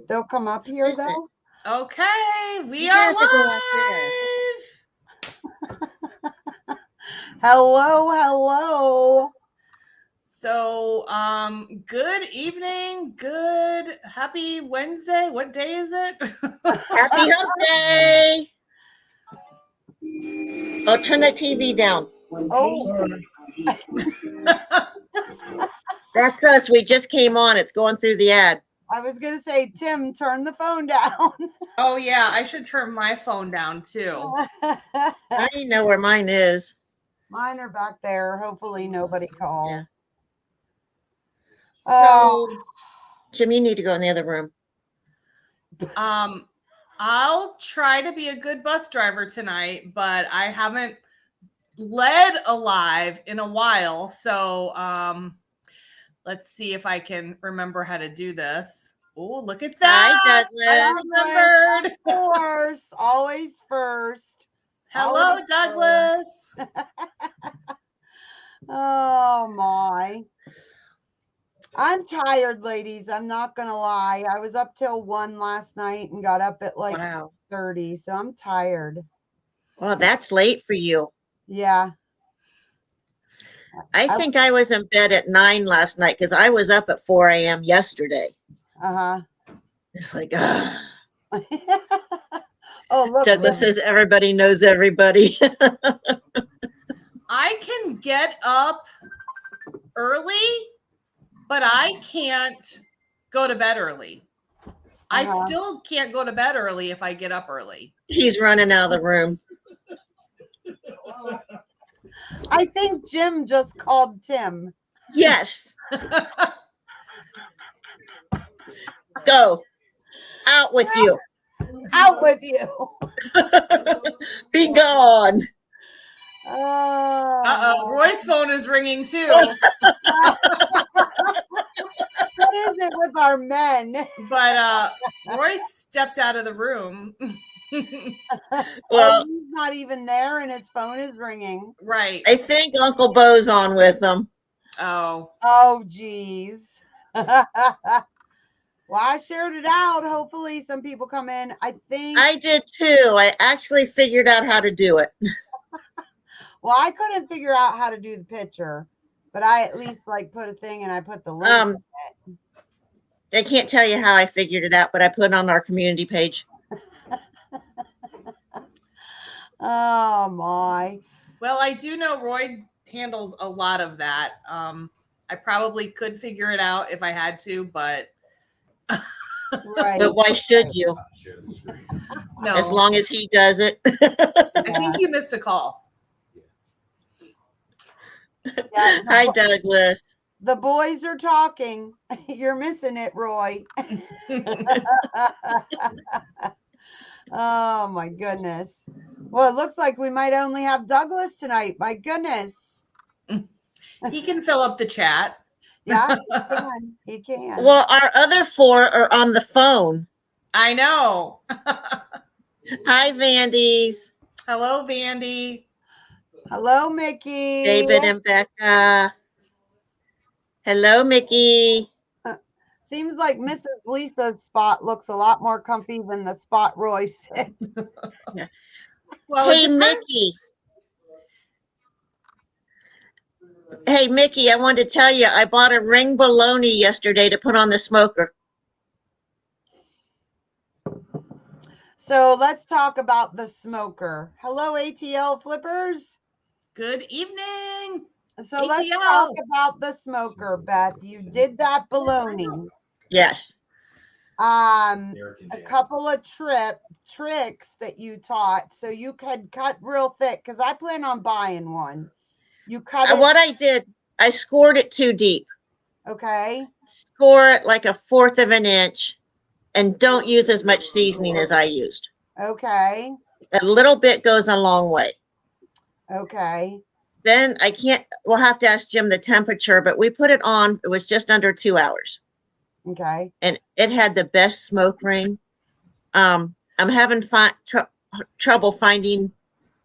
They'll come up here Is it? though. Okay, we You are have to go up there. live. Hello, hello. So, good evening, good happy Wednesday. What day is it? Happy Hump Day! Oh, turn that TV down. Oh, That's us. We just came on. It's going through the ad. I was gonna say, Tim, turn the phone down. Oh yeah, I should turn my phone down too. I didn't know where mine is. Mine are back there. Hopefully nobody calls. So, Jim, you need to go in the other room. I'll try to be a good bus driver tonight, but I haven't led alive in a while. So, let's see if I can remember how to do this. Oh, look at that. Hi, Douglas. I remembered. Of course, always first. Hello, Always Douglas. Oh my. I'm tired, ladies. I'm not gonna lie. I was up till 1 last night and got up at like Wow. 30, so I'm tired. Well, that's late for you. Yeah. I think I was in bed at 9 last night because I was up at 4 a.m. yesterday. Uh-huh. It's like, Oh, look. Douglas says everybody knows everybody. I can get up early, but I can't go to bed early. I still can't go to bed early if I get up early. He's running out of the room. I think Jim just called Tim. Yes. Go. Out with you. Out with you. Be gone. Oh. Roy's phone is ringing too. What is it with our men? But Roy stepped out of the room. Well, he's not even there and his phone is ringing. Right. I think Uncle Bo's on with them. Oh, geez. Well, I shared it out. Hopefully some people come in. I think I did too. I actually figured out how to do it. Well, I couldn't figure out how to do the picture, but I at least like put a thing and I put the link in it. I can't tell you how I figured it out, but I put it on our community page. Oh my. Well, I do know Roy handles a lot of that. I probably could figure it out if I had to, but Right. But why should you? No. As long as he does it. I think you missed a call. Yeah, Hi, Douglas. The boys are talking. You're missing it, Roy. Oh my goodness. Well, it looks like we might only have Douglas tonight. My goodness. He can fill up the chat. Yeah, he can. He can. Well, our other 4 are on the phone. I know. Hi, Vandies. Hello, Vandy. Hello, Mickey. David and Becca. Hello, Mickey. Seems like Mrs. Lisa's spot looks a lot more comfy than the spot Roy sits. Yeah. Well, Hey, Mickey. Hey, Mickey, I wanted to tell you, I bought a ring bologna yesterday to put on the smoker. So let's talk about the smoker. Hello, ATL flippers. Good evening. So let's talk about the smoker, Beth. You did that bologna. Yes. A couple of tricks that you taught so you could cut real thick, because I plan on buying one. You cut it. What I did, I scored it too deep. Okay. Score it like 1/4 of an inch, and don't use as much seasoning as I used. Okay. A little bit goes a long way. Okay. Then we'll have to ask Jim the temperature, but we put it on. It was just under 2 hours. Okay. And it had the best smoke ring. I'm having trouble finding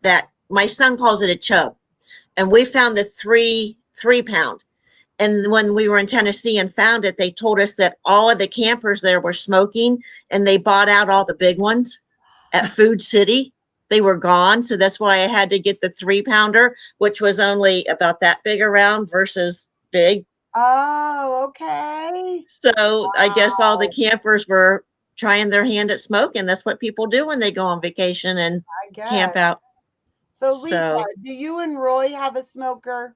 that. My son calls it a chub. And we found the 3 pound. And when we were in Tennessee and found it, they told us that all of the campers there were smoking, and they bought out all the big ones at Food City. They were gone. So that's why I had to get the 3-pounder, which was only about that big around versus big. Oh, okay. So I guess all the Wow. campers were trying their hand at smoking. That's what people do when they go on vacation and I guess. camp out. So Lisa, do you and Roy have a smoker?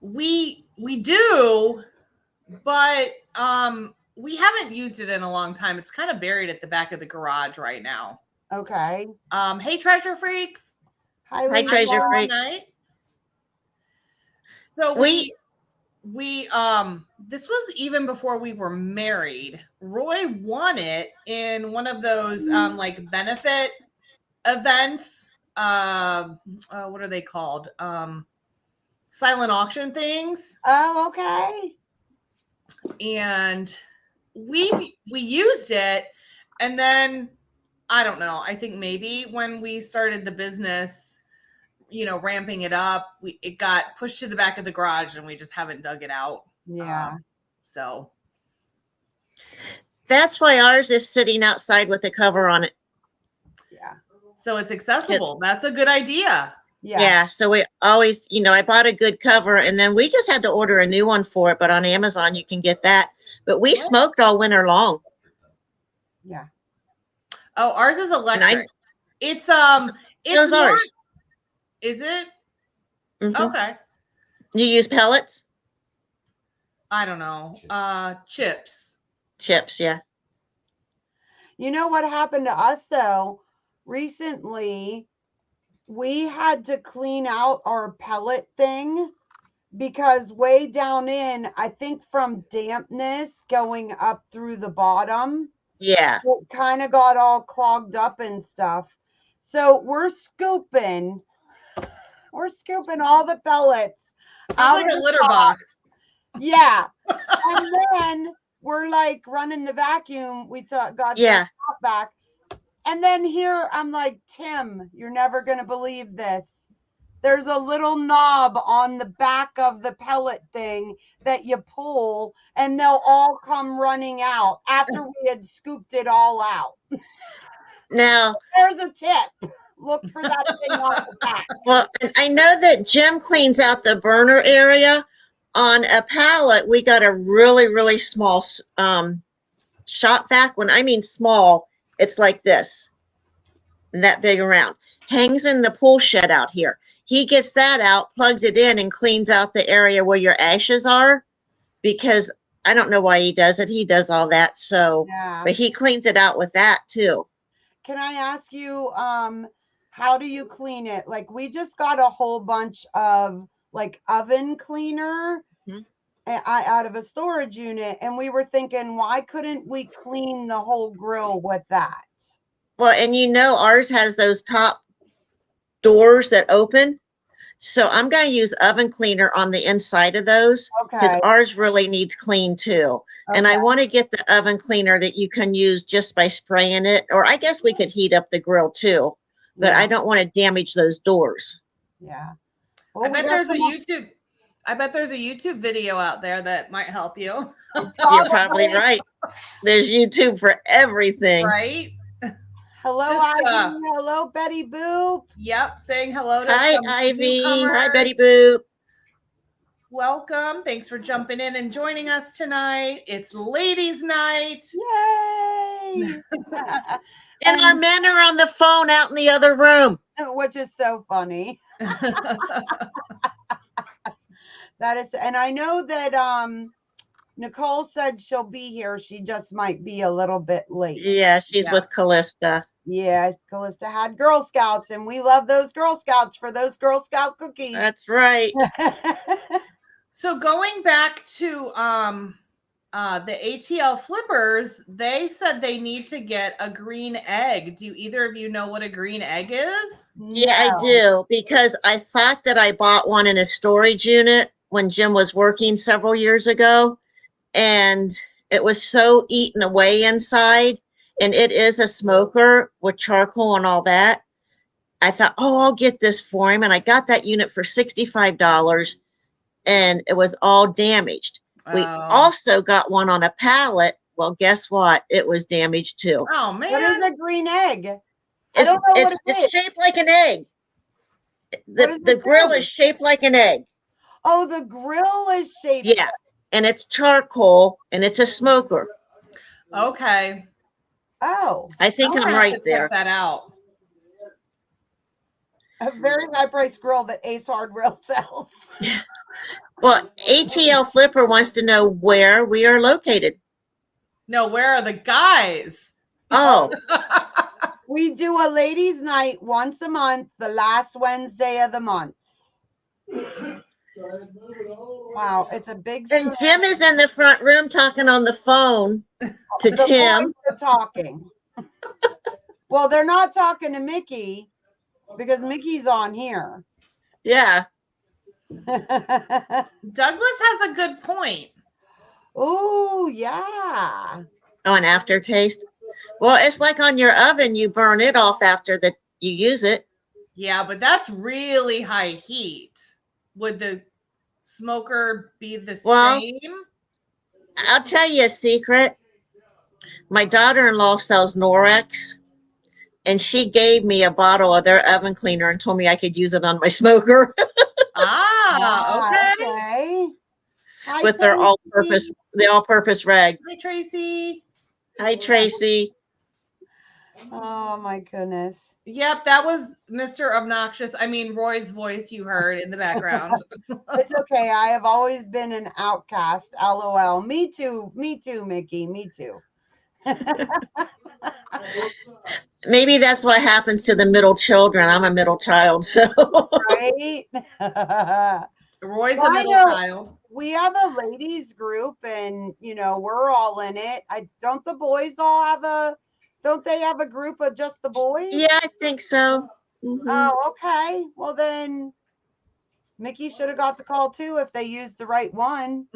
We do, but we haven't used it in a long time. It's kind of buried at the back of the garage right now. Okay. Hey, treasure freaks. Hi, treasure freak. So we this was even before we were married. Roy won it in one of those like benefit events. What are they called? Silent auction things. Oh, okay. And we used it, and then I don't know, I think maybe when we started the business, you know, ramping it up, it got pushed to the back of the garage, and we just haven't dug it out. Yeah. So that's why ours is sitting outside with a cover on it. Yeah. So it's accessible. That's a good idea. Yeah. So we always, you know, I bought a good cover, and then we just had to order a new one for it. But on Amazon, you can get that. But we smoked all winter long. Yeah. Oh, ours is electric. It's ours. Is it? Mm-hmm. Okay. You use pellets? I don't know. Chips. Chips, yeah. You know what happened to us though? Recently, we had to clean out our pellet thing because way down in, I think from dampness going up through the bottom, yeah, it kind of got all clogged up and stuff. So we're scooping all the pellets out like a litter box. Yeah. And then we're like running the vacuum. We got the top back. And then here I'm like, Tim, you're never going to believe this. There's a little knob on the back of the pellet thing that you pull, and they'll all come running out after we had scooped it all out. Now, there's a tip. Look for that thing on the back. Well, I know that Jim cleans out the burner area. On a pallet, we got a really, really small shop vac. When I mean small, it's like this, and that big around. Hangs in the pool shed out here. He gets that out, plugs it in, and cleans out the area where your ashes are, because I don't know why he does it. He does all that. So, but he cleans it out with that too. Can I ask you, how do you clean it? Like, we just got a whole bunch of like oven cleaner out of a storage unit, and we were thinking, why couldn't we clean the whole grill with that? Well, and you know, ours has those top doors that open. So I'm going to use oven cleaner on the inside of those, because ours really needs clean too. And I want to get the oven cleaner that you can use just by spraying it, or I guess we could heat up the grill too, but I don't want to damage those doors. Yeah. Well, I bet there's a YouTube video out there that might help you. You're probably right. There's YouTube for everything. Right? Hello, Ivy. Hello, Betty Boop. Yep, saying hello to Hi, Ivy. Hi, Betty Boop. Welcome. Thanks for jumping in and joining us tonight. It's ladies' night. Yay! And our men are on the phone out in the other room. Which is so funny. That is, and I know that Nicole said she'll be here. She just might be a little bit late. Yeah, she's with Callista. Yeah, Callista had Girl Scouts, and we love those Girl Scouts for those Girl Scout cookies. That's right. So going back to the ATL flippers, they said they need to get a green egg. Do either of you know what a green egg is? Yeah, I do, because I thought that I bought one in a storage unit when Jim was working several years ago, and it was so eaten away inside, and it is a smoker with charcoal and all that. I thought, oh, I'll get this for him, and I got that unit for $65. and it was all damaged. We also got one on a pallet. Well, guess what? It was damaged too. Oh man. What is a green egg? I don't know what it is. It's shaped like an egg. The grill is shaped like an egg. Oh, the grill is shaped. Yeah. And it's charcoal and it's a smoker. Okay. Oh. I think I'm right there. Check that out. A very high price grill that Ace Hardware sells. Well, ATL Flipper wants to know where we are located. No, where are the guys? Oh. We do a ladies' night once a month, the last Wednesday of the month. Wow, it's a big. And Jim is in the front room talking on the phone to Tim. Boys are talking. Well, they're not talking to Mickey because Mickey's on here. Yeah. Douglas has a good point. Oh, yeah. Oh, an aftertaste. Well, it's like on your oven, you burn it off after that you use it. Yeah, but that's really high heat. Would the smoker be the same? I'll tell you a secret. My daughter-in-law sells Norex, and she gave me a bottle of their oven cleaner and told me I could use it on my smoker. Okay. Hi, with their all-purpose rag. Hi, Tracy. Hi, Tracy. Oh my goodness. Yep, that was Mr. Obnoxious. I mean, Roy's voice you heard in the background. It's okay. I have always been an outcast. LOL. Me too, Mickey. Me too. Maybe that's what happens to the middle children. I'm a middle child, so. Right? Roy's a middle child. We have a ladies group and, we're all in it. Don't the boys all don't they have a group of just the boys? Yeah, I think so. Mm-hmm. Oh, okay. Well, then Mickey should have got the call too if they used the right one.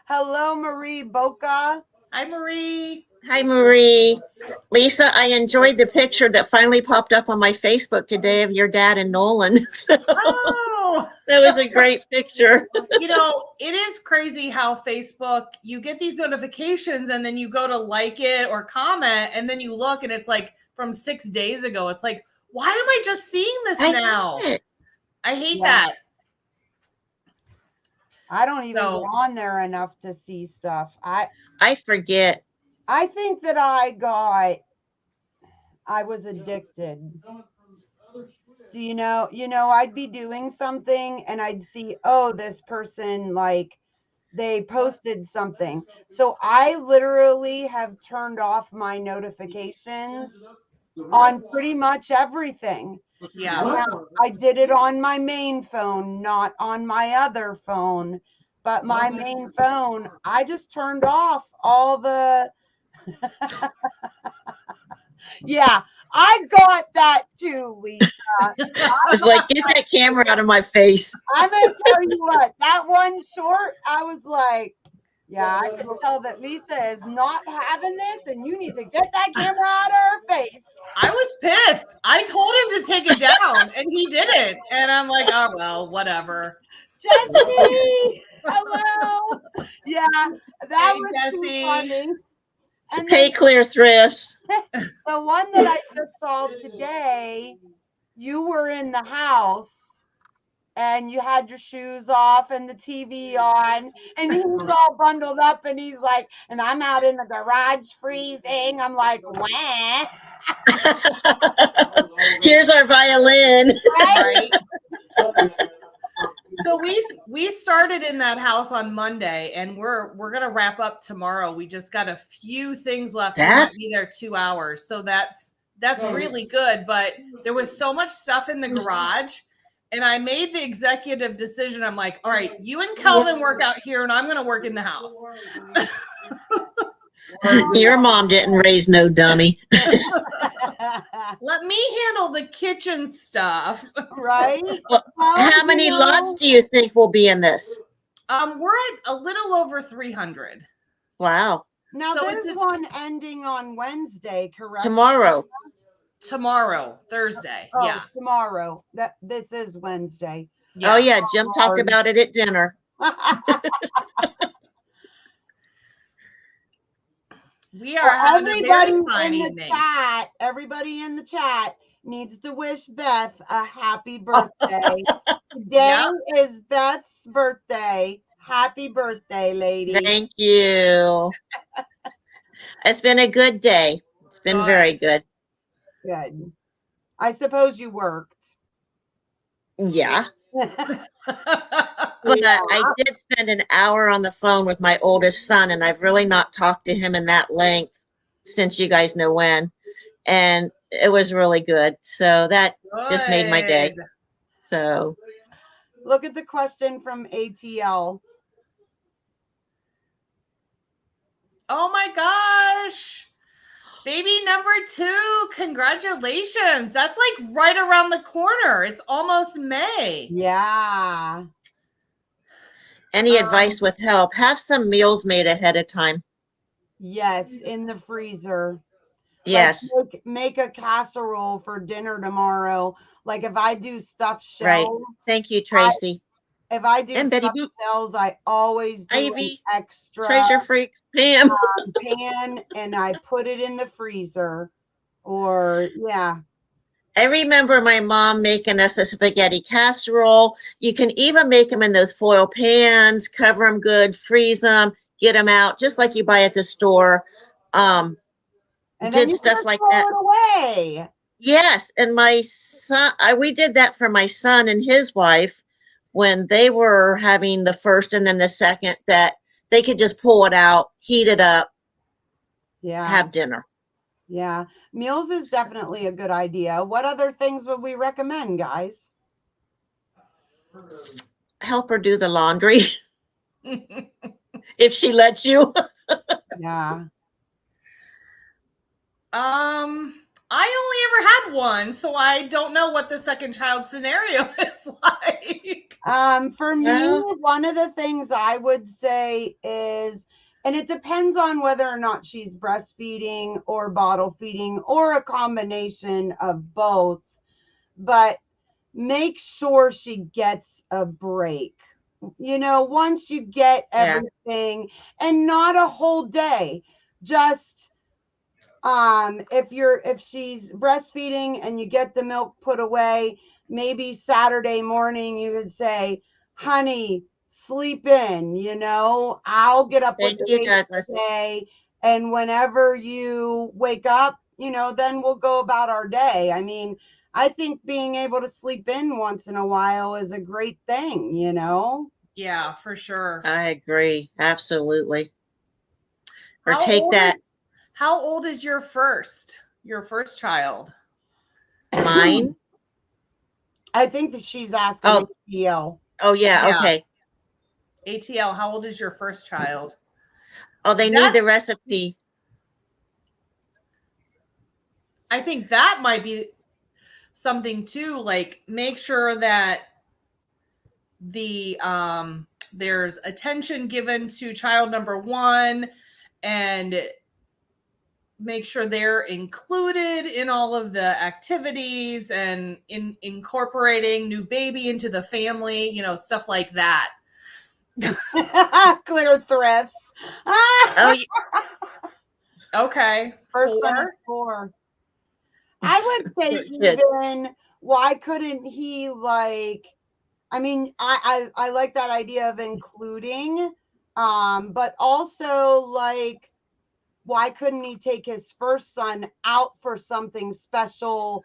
Hello, Marie Boca. Hi, Marie. Hi, Marie. Lisa, I enjoyed the picture that finally popped up on my Facebook today of your dad and Nolan. Oh, that was a great picture. It is crazy how Facebook, you get these notifications and then you go to like it or comment and then you look and it's like from 6 days ago. It's like, why am I just seeing this now? I hate that. I don't even go on there enough to see stuff. I forget. I think that I was addicted. Do you know, I'd be doing something and I'd see, this person, like, they posted something. So I literally have turned off my notifications on pretty much everything. Yeah. Now, I did it on my main phone, not on my other phone. But my main phone, I just turned off all the... Yeah, I got that too, Lisa. It's like, get that camera out of my face. I'm going to tell you what, that one short, I was like, yeah, I can tell that Lisa is not having this and you need to get that camera out of her face. I was pissed. I told him to take it down and he didn't. And I'm like, oh, well, whatever. Jessie, hello. Yeah, that was too funny. And Pay Clear Thrifts. The one that I just saw today, you were in the house and you had your shoes off and the TV on and he was all bundled up and he's like, and I'm out in the garage freezing. I'm like, wah. Here's our violin. Right? So we started in that house on Monday and we're gonna wrap up tomorrow. We just got a few things left. We might be there 2 hours. So that's really good. But there was so much stuff in the garage. And I made the executive decision. I'm like, all right, you and Kelvin work out here and I'm gonna work in the house. Your mom didn't raise no dummy. Let me handle the kitchen stuff. Right? Well, how many lots do you think will be in this? We're at a little over 300. Wow. Now there's one ending on Wednesday, correct? Tomorrow, Thursday. Oh, yeah. Tomorrow. This is Wednesday. Oh yeah, Jim talked about it at dinner. We are having a very fine evening. Everybody in the chat needs to wish Beth a happy birthday. Today is Beth's birthday. Happy birthday, lady. Thank you. It's been a good day. It's been very good. Good. I suppose you worked. Yeah. But I did spend an hour on the phone with my oldest son, and I've really not talked to him in that length since you guys know when. And it was really good. So that just made my day. So look at the question from ATL. Oh my gosh. Baby number 2, congratulations. That's like right around the corner. It's almost May. Yeah. Any advice with help? Have some meals made ahead of time. Yes, in the freezer. Yes. Like make a casserole for dinner tomorrow. Like if I do stuffed shells. Right. Thank you, Tracy. If I do stuffed shells, I always do Ivy, an extra treasure freaks, Pam. pan, and I put it in the freezer. Or I remember my mom making us a spaghetti casserole. You can even make them in those foil pans, cover them good, freeze them, get them out, just like you buy at the store. And did stuff like that. Away. Yes, and my son, we did that for my son and his wife when they were having the first and then the second, that they could just pull it out, heat it up, have dinner. Yeah, meals is definitely a good idea. What other things would we recommend, guys? Help her do the laundry. If she lets you. Yeah. I only ever had one, so I don't know what the second child scenario is like. For me, one of the things I would say is, and it depends on whether or not she's breastfeeding or bottle feeding or a combination of both, but make sure she gets a break. You know, once you get everything, and not a whole day, just if she's breastfeeding and you get the milk put away, maybe Saturday morning you would say, honey, sleep in, you know, I'll get up with the baby today, and whenever you wake up, you know, then we'll go about our day. I mean, I think being able to sleep in once in a while is a great thing, you know? Yeah, for sure. I agree. Absolutely. Or take that. How old is your first child? Mine? I think that she's asking ATL. Oh, yeah. Okay. ATL, how old is your first child? Oh, they need the recipe. I think that might be something too, like make sure that the there's attention given to child number 1, and make sure they're included in all of the activities and in incorporating new baby into the family, you know, stuff like that. Clear thrifts. Okay. First son is 4. I would say even, why couldn't he, like, I mean, I like that idea of including, but also, like, why couldn't he take his first son out for something special?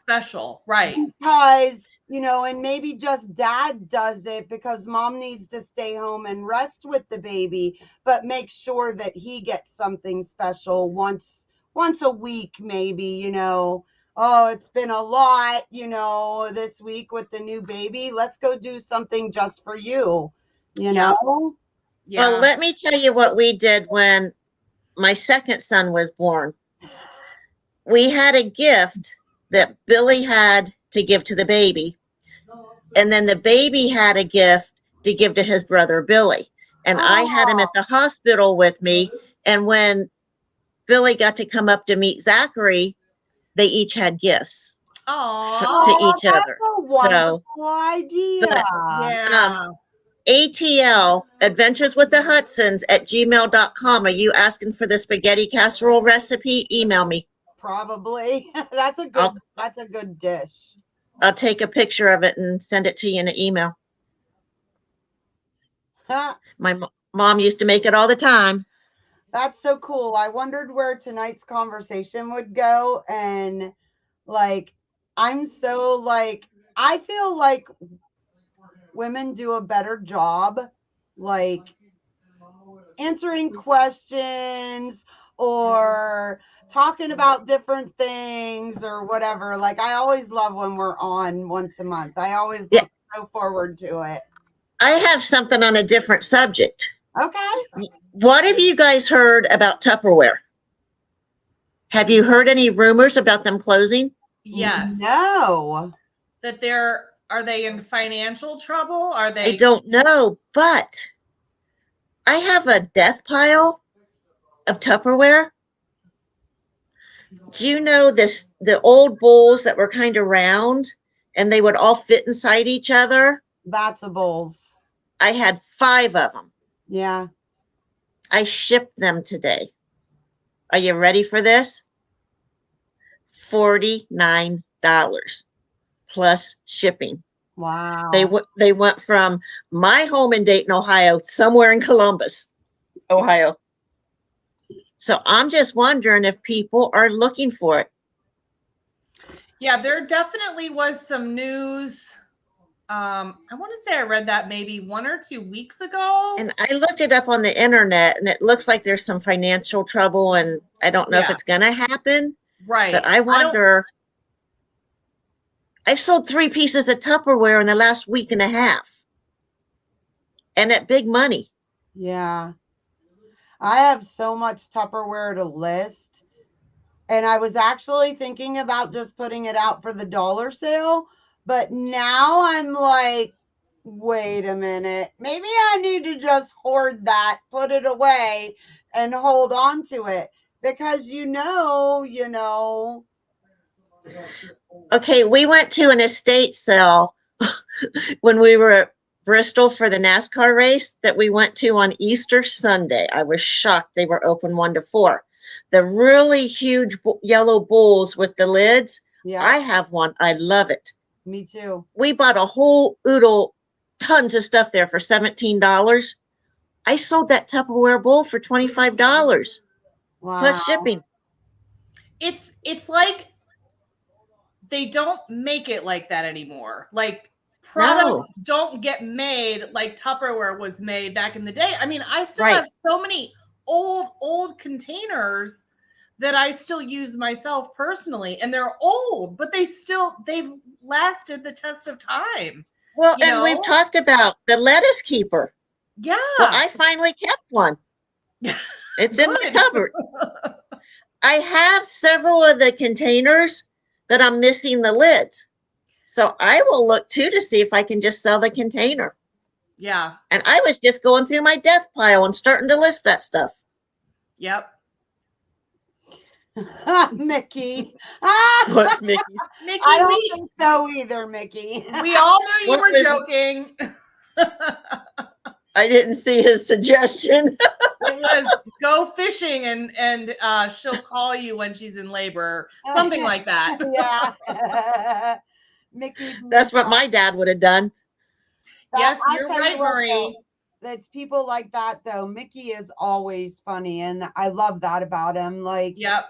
Right. Because, you know, and maybe just dad does it because mom needs to stay home and rest with the baby, but make sure that he gets something special once a week, maybe, you know. Oh, it's been a lot, you know, this week with the new baby. Let's go do something just for you, you know? Yeah. Well, let me tell you what we did when my second son was born. We had a gift that Billy had to give to the baby. And then the baby had a gift to give to his brother, Billy. And I had him at the hospital with me. And when Billy got to come up to meet Zachary, they each had gifts. Aw. each that's other. a wonderful idea. Yeah. ATL, Adventures with the Hudsons at gmail.com. Are you asking for the spaghetti casserole recipe? Email me. Probably. That's a good dish. I'll take a picture of it and send it to you in an email. My mom used to make it all the time. That's so cool. I wondered where tonight's conversation would go. And like, I feel like women do a better job, like answering questions or talking about different things or whatever. Like, I always love when we're on once a month. I always look so forward to it. I have something on a different subject. Okay. What have you guys heard about Tupperware? Have you heard any rumors about them closing? Yes. No. That are they in financial trouble? Are they? I don't know, but I have a death pile of Tupperware. Do you know the old bowls that were kind of round and they would all fit inside each other? That's a bowls. I had 5 of them. Yeah. I shipped them today. Are you ready for this? $49 plus shipping. Wow. They went from my home in Dayton, Ohio, somewhere in Columbus, Ohio. So I'm just wondering if people are looking for it. Yeah, there definitely was some news. I want to say I read that maybe 1 or 2 weeks ago. And I looked it up on the internet, and it looks like there's some financial trouble, and I don't know if it's going to happen. Right. But I wonder. I've sold 3 pieces of Tupperware in the last week and a half. And at big money. Yeah. I have so much Tupperware to list. And I was actually thinking about just putting it out for the dollar sale. But now I'm like, wait a minute. Maybe I need to just hoard that, put it away, and hold on to it. Because you know. Okay, we went to an estate sale when we were at Bristol for the NASCAR race that we went to on Easter Sunday. I was shocked they were open 1 to 4. The really huge yellow bowls with the lids. Yeah. I have one. I love it. Me too. We bought a whole oodle, tons of stuff there for $17. I sold that Tupperware bowl for $25. Wow. Plus shipping. It's like they don't make it like that anymore. Like products don't get made like Tupperware was made back in the day. I mean, I still have so many old containers that I still use myself personally, and they're old, but they've lasted the test of time. Well, and we've talked about the lettuce keeper. Yeah. Well, I finally kept one. It's in the cupboard. I have several of the containers, but I'm missing the lids. So I will look too to see if I can just sell the container. Yeah. And I was just going through my death pile and starting to list that stuff. Yep. Mickey. What's Mickey? Mickey? I don't think so either, Mickey. We all knew you were joking. I didn't see his suggestion. It was go fishing and she'll call you when she's in labor. Something like that. Yeah. Mickey. That's what my dad would have done. Yes, you're right, Marie. It's people like that, though. Mickey is always funny, and I love that about him. Like, yep.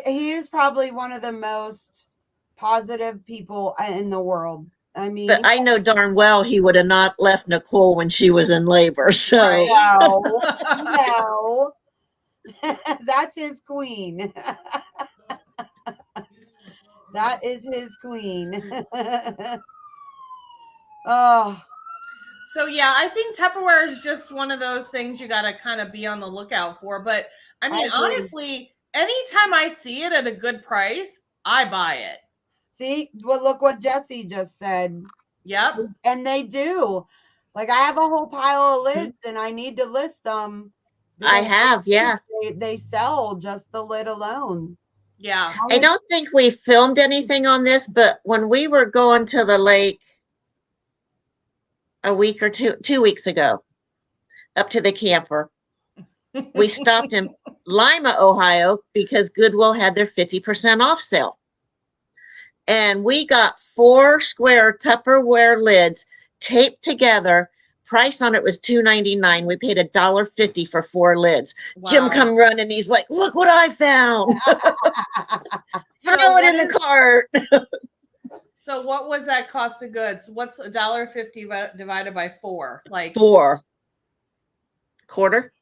He is probably one of the most positive people in the world. I mean, but I know darn well he would have not left Nicole when she was in labor. So no, that's his queen. That is his queen. Oh. So yeah, I think Tupperware is just one of those things you got to kind of be on the lookout for. But I mean, honestly, anytime I see it at a good price, I buy it. See, well, look what Jesse just said. Yep. And they do. Like, I have a whole pile of lids and I need to list them. I have, yeah. They sell just the lid alone. Yeah. I don't think we filmed anything on this, but when we were going to the lake a week or 2 weeks ago, up to the camper, we stopped in Lima, Ohio, because Goodwill had their 50% off sale. And we got 4 square Tupperware lids taped together. Price on it was $2.99. We paid $1.50 for 4 lids. Wow. Jim come running. He's like, look what I found. Throw it in the cart. So what was that cost of goods? What's $1.50 divided by 4? Like 4 quarter?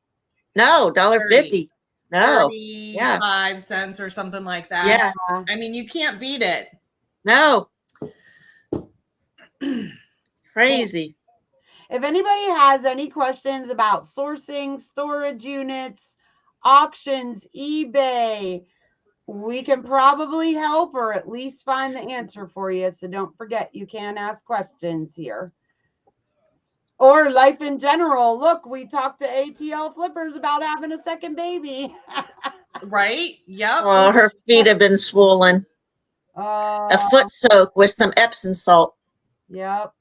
No, $1.50. No. 35 cents or something like that. Yeah. I mean, you can't beat it. No. Crazy. If anybody has any questions about sourcing, storage units, auctions, eBay, we can probably help or at least find the answer for you. So don't forget, you can ask questions here. Or life in general. Look, we talked to ATL Flippers about having a second baby. Right? Yep. Oh, her feet have been swollen. A foot soak with some Epsom salt. Yep.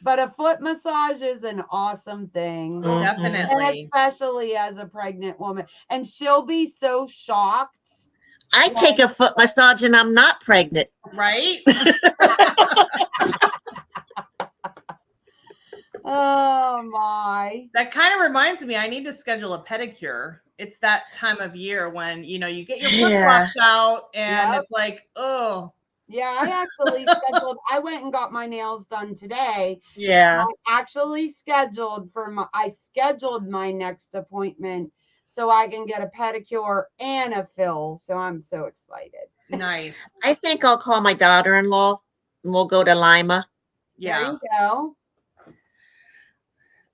But a foot massage is an awesome thing. Definitely. And especially as a pregnant woman. And she'll be so shocked. I take a foot massage and I'm not pregnant. Right? Oh my. That kind of reminds me, I need to schedule a pedicure. It's that time of year when, you get your flip flops out and it's like, oh. Yeah, I actually scheduled, I went and got my nails done today. Yeah. I actually scheduled I scheduled my next appointment so I can get a pedicure and a fill. So I'm so excited. Nice. I think I'll call my daughter-in-law and we'll go to Lima. Yeah. There you go.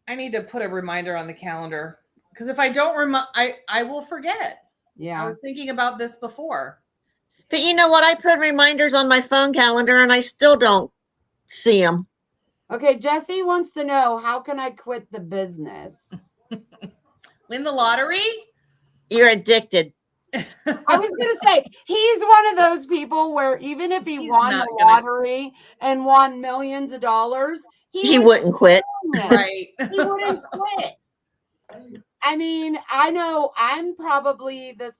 I need to put a reminder on the calendar because if I don't I will forget. Yeah. I was thinking about this before. But you know what? I put reminders on my phone calendar and I still don't see them. Okay, Jesse wants to know, how can I quit the business? Win the lottery? You're addicted. I was going to say, he's one of those people where even if he won the lottery and won millions of dollars, he wouldn't quit. Right. He wouldn't quit. I mean, I know I'm probably the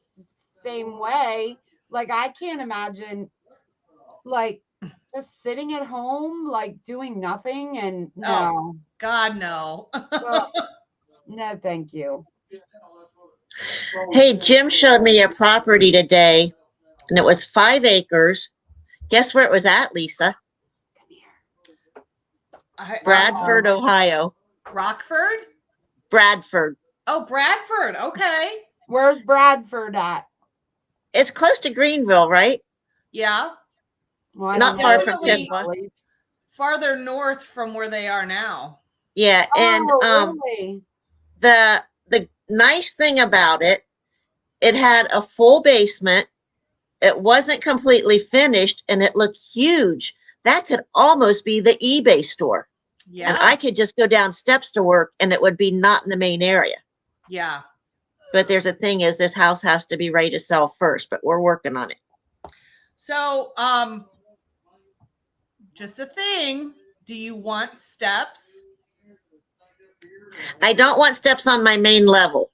same way. Like, I can't imagine, like, just sitting at home, like, doing nothing. And no. Oh, God, no. Well, no, thank you. Hey, Jim showed me a property today, and it was 5 acres. Guess where it was at, Lisa? Bradford, Ohio. Rockford? Bradford. Oh, Bradford. Okay. Where's Bradford at? It's close to Greenville, right? Yeah. Well, not far from Tiffany. Farther north from where they are now. Yeah, and really? the nice thing about it, it had a full basement. It wasn't completely finished, and it looked huge. That could almost be the eBay store. Yeah. And I could just go down steps to work, and it would be not in the main area. Yeah. But there's a thing is this house has to be ready to sell first, but we're working on it. So, just a thing. Do you want steps? I don't want steps on my main level.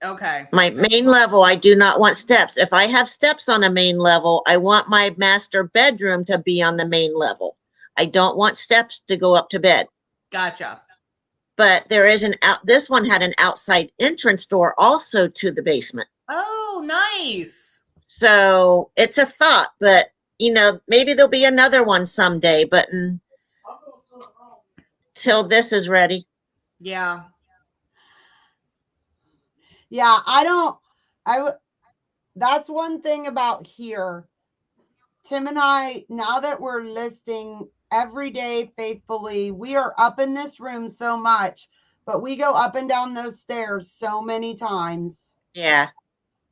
Okay. My main level, I do not want steps. If I have steps on a main level, I want my master bedroom to be on the main level. I don't want steps to go up to bed. Gotcha. But there is this one had an outside entrance door also to the basement. Oh, nice. So it's a thought, but maybe there'll be another one someday, but till this is ready. Yeah. Yeah, that's one thing about here. Tim and I, now that we're listing every day faithfully, we are up in this room so much, but we go up and down those stairs so many times. Yeah.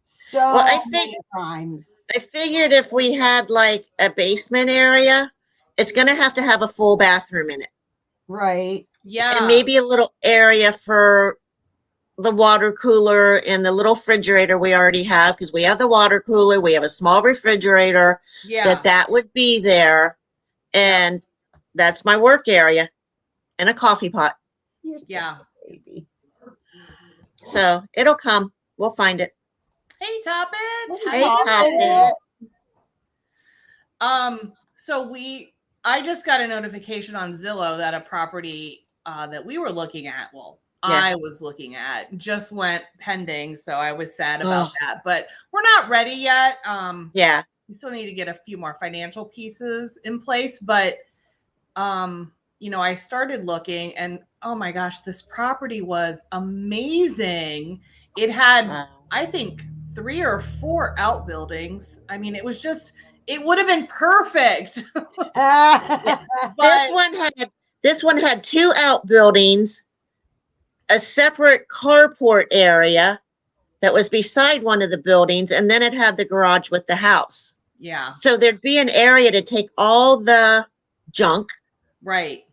So many times. I figured if we had like a basement area, it's going to have a full bathroom in it. Right. Yeah. And maybe a little area for the water cooler and the little refrigerator we already have, because we have the water cooler, we have a small refrigerator, Yeah. that would be there. And that's my work area and a coffee pot. Yeah. Baby. So it'll come. We'll find it. Hey, Toppet. Hey, Toppet. So I just got a notification on Zillow that a property that we were looking at, I was looking at, just went pending. So I was sad about that, but we're not ready yet. We still need to get a few more financial pieces in place, but I started looking and oh my gosh, this property was amazing. It had, I think, 3 or 4 outbuildings. I mean, it would have been perfect. This one had 2 outbuildings, a separate carport area that was beside one of the buildings, and then it had the garage with the house. Yeah. So there'd be an area to take all the junk, right,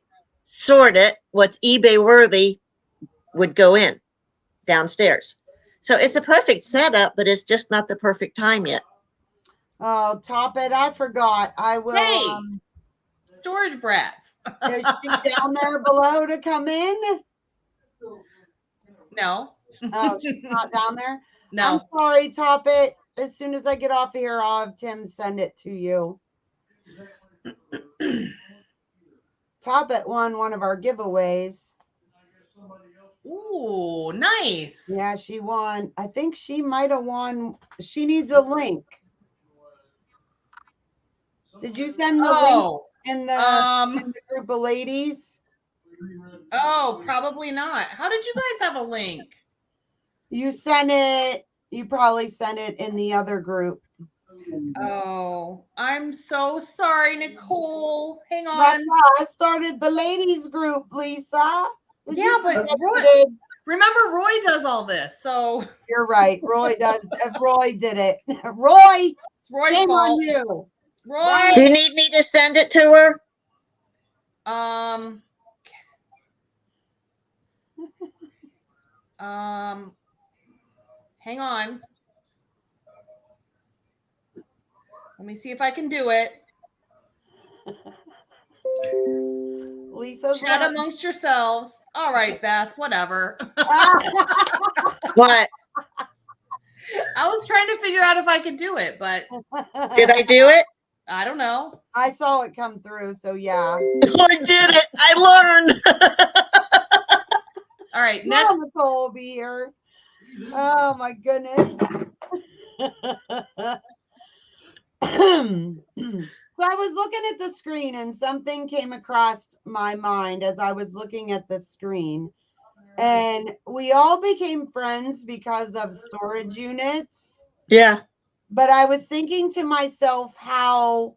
sort it, what's eBay worthy would go in downstairs. So it's a perfect setup, but it's just not the perfect time yet. Oh, Toppet, I forgot. I will. Hey, storage brats. Is she down there below to come in? No. Oh, she's not down there? No. I'm sorry, Toppet. As soon as I get off here, I'll have Tim send it to you. Toppet won one of our giveaways. Ooh, nice. Yeah, she won. I think she might have won. She needs a link. Did you send the link in the group of ladies? Oh, probably not. How did you guys have a link? You sent it. You probably sent it in the other group. Oh, I'm so sorry, Nicole. Hang on. That's how I started the ladies group, Lisa. But remember, Roy does all this, so you're right. Roy does. Roy did it. Roy, it's Roy's shame fault. on you. Roy, do you need me to send it to her? Hang on. Let me see if I can do it. Lisa's chat amongst yourselves. All right, Beth, whatever. What? I was trying to figure out if I could do it, but did I do it? I don't know. I saw it come through, so yeah. I did it. I learned. All right, now Nicole will be here. Oh my goodness. So I was looking at the screen and something came across my mind as I was looking at the screen. And we all became friends because of storage units. Yeah. But I was thinking to myself how,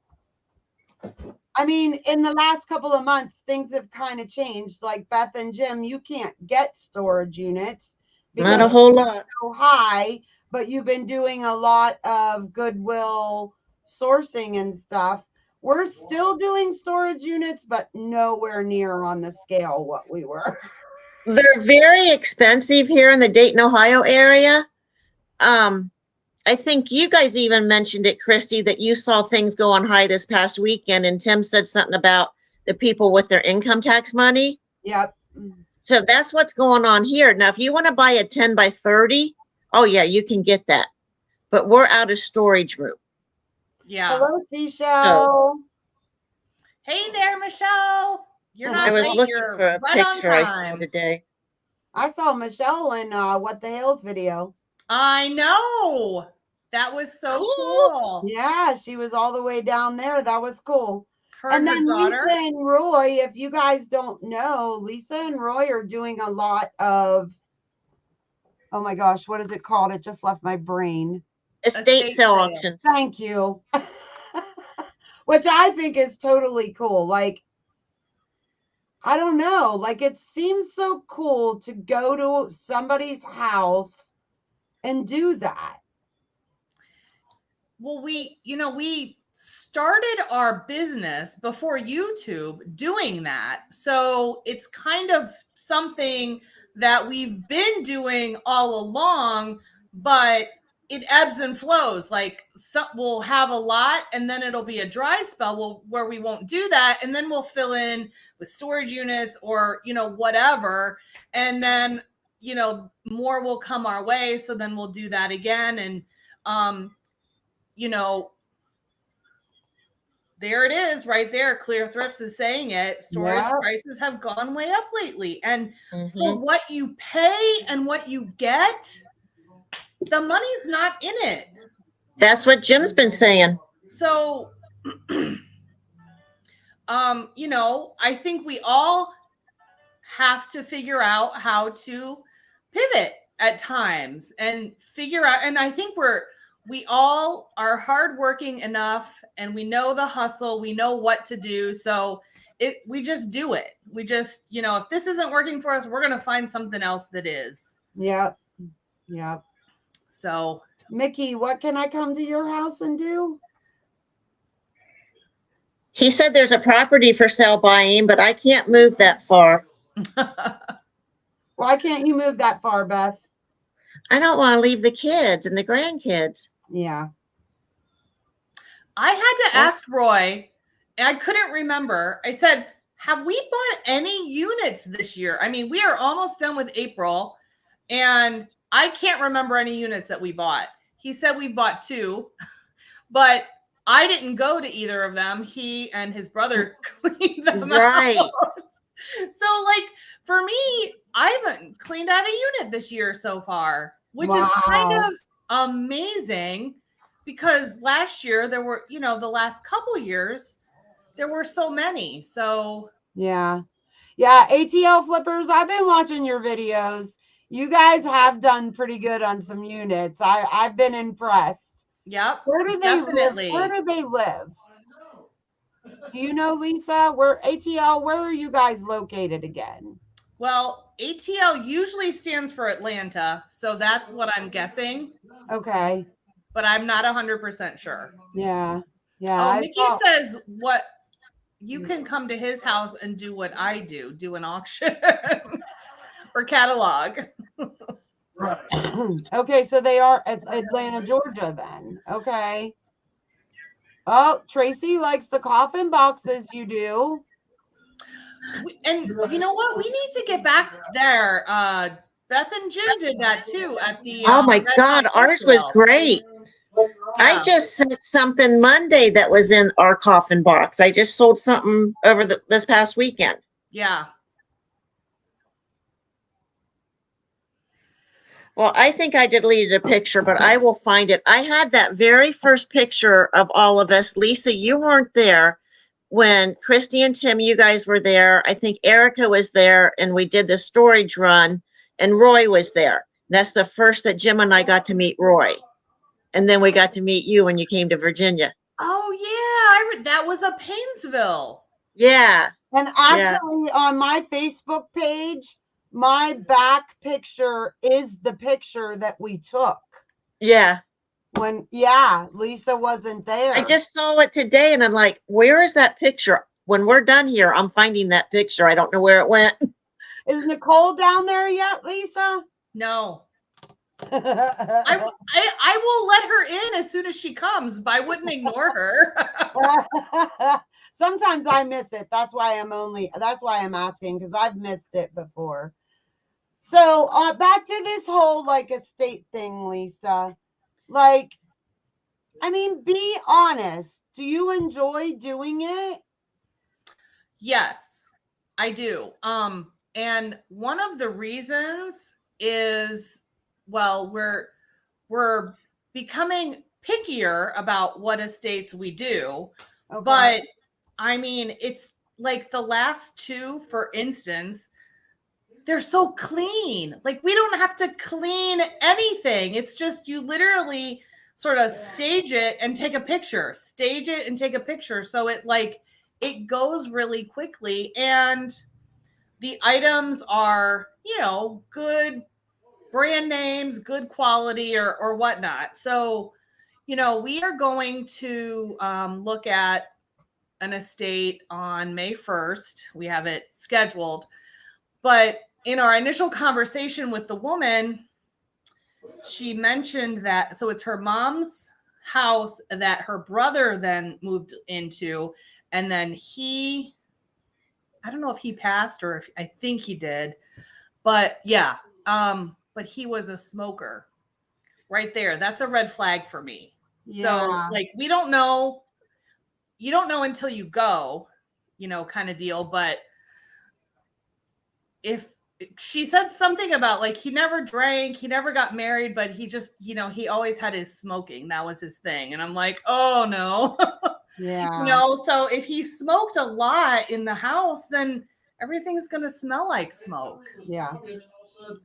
I mean, in the last couple of months, things have kind of changed. Like Beth and Jim, you can't get storage units. Not a whole lot. So high, but you've been doing a lot of Goodwill sourcing and stuff. We're still doing storage units, but nowhere near on the scale what we were. They're very expensive here in the Dayton, Ohio area. I think you guys even mentioned it, Kristie, that you saw things go on high this past weekend, and Tim said something about the people with their income tax money. Yep. So that's what's going on here. Now, if you want to buy a 10 by 30, oh yeah, you can get that. But we're out of storage room. Yeah. Hello, Seashell. Hey there, Michelle. You're not. I was late. looking You're for a right picture on I saw time. today. I saw Michelle in What the Hell's video. I know. That was so cool. Yeah, she was all the way down there. That was cool. Her and then daughter. Lisa and Roy, if you guys don't know, Lisa and Roy are doing a lot of, oh my gosh, what is it called? It just left my brain. Estate sale auctions. Thank you. Which I think is totally cool. Like, I don't know. Like, it seems so cool to go to somebody's house and do that. Well, we started our business before YouTube doing that. So it's kind of something that we've been doing all along, but it ebbs and flows. Like we'll have a lot and then it'll be a dry spell where we won't do that. And then we'll fill in with storage units or, whatever. And then, more will come our way. So then we'll do that again. And, there it is right there. Clear Thrifts is saying it. Storage prices have gone way up lately. And for what you pay and what you get, the money's not in it. That's what Jim's been saying. So, I think we all have to figure out how to pivot at times and figure out, and I think we all are hardworking enough and we know the hustle, we know what to do. So we just do it. We just, if this isn't working for us, we're going to find something else that is. Yep. Yep. So Mickey, what can I come to your house and do? He said there's a property for sale by him, but I can't move that far. Why can't you move that far, Beth? I don't want to leave the kids and the grandkids. Yeah. I had to ask Roy, and I couldn't remember. I said, have we bought any units this year? I mean, we are almost done with April, and I can't remember any units that we bought. He said we bought 2, but I didn't go to either of them. He and his brother cleaned them out. So, for me, I haven't cleaned out a unit this year so far, which is kind of amazing because last year there were, the last couple years, there were so many. So, yeah. ATL flippers, I've been watching your videos. You guys have done pretty good on some units. I've been impressed. Yep. Where do they live? Where do they live? Do you know, Lisa? Where are you guys located again? Well, ATL usually stands for Atlanta, so that's what I'm guessing. Okay. But I'm not 100% sure. Yeah. Oh, Nikki says you can come to his house and do what I do an auction or catalog. Right. Okay, so they are at Atlanta, Georgia then. Okay. Oh, Tracy likes the coffin boxes you do. And you know what? We need to get back there. Beth and Jim did that too at the oh my God, ours was great. Yeah. I just sent something Monday that was in our coffin box. I just sold something over this past weekend. Yeah. Well, I think I deleted a picture, but I will find it. I had that very first picture of all of us. Lisa, you weren't there when Kristie and Tim, you guys were there. I think Erica was there and we did the storage run and Roy was there. That's the first that Jim and I got to meet Roy. And then we got to meet you when you came to Virginia. Oh yeah, that was a Painesville. Yeah. And actually on my Facebook page, my back picture is the picture that we took. Yeah. Lisa wasn't there. I just saw it today and I'm like, where is that picture? When we're done here, I'm finding that picture. I don't know where it went. Is Nicole down there yet, Lisa? No. I will let her in as soon as she comes, but I wouldn't ignore her. Sometimes I miss it. That's why I'm asking, because I've missed it before. So back to this whole estate thing, Lisa. Be honest. Do you enjoy doing it? Yes, I do. And one of the reasons is, well, we're becoming pickier about what estates we do. Okay. But it's like the last 2, for instance, they're so clean. We don't have to clean anything. It's just you literally sort of stage it and take a picture. Stage it and take a picture. So it goes really quickly. And the items are, good brand names, good quality or whatnot. So, we are going to look at an estate on May 1st. We have it scheduled. But in our initial conversation with the woman, she mentioned that, so it's her mom's house that her brother then moved into, and then I don't know if he passed or if, I think he did, but yeah, but he was a smoker right there. That's a red flag for me. Yeah. So like, we don't know, you don't know until you go, you know, kind of deal. But if she said something about like, he never drank, he never got married, but he just, you know, he always had his smoking. That was his thing. And I'm like, oh no. Yeah. You know, so if he smoked a lot in the house, then everything's going to smell like smoke. Yeah.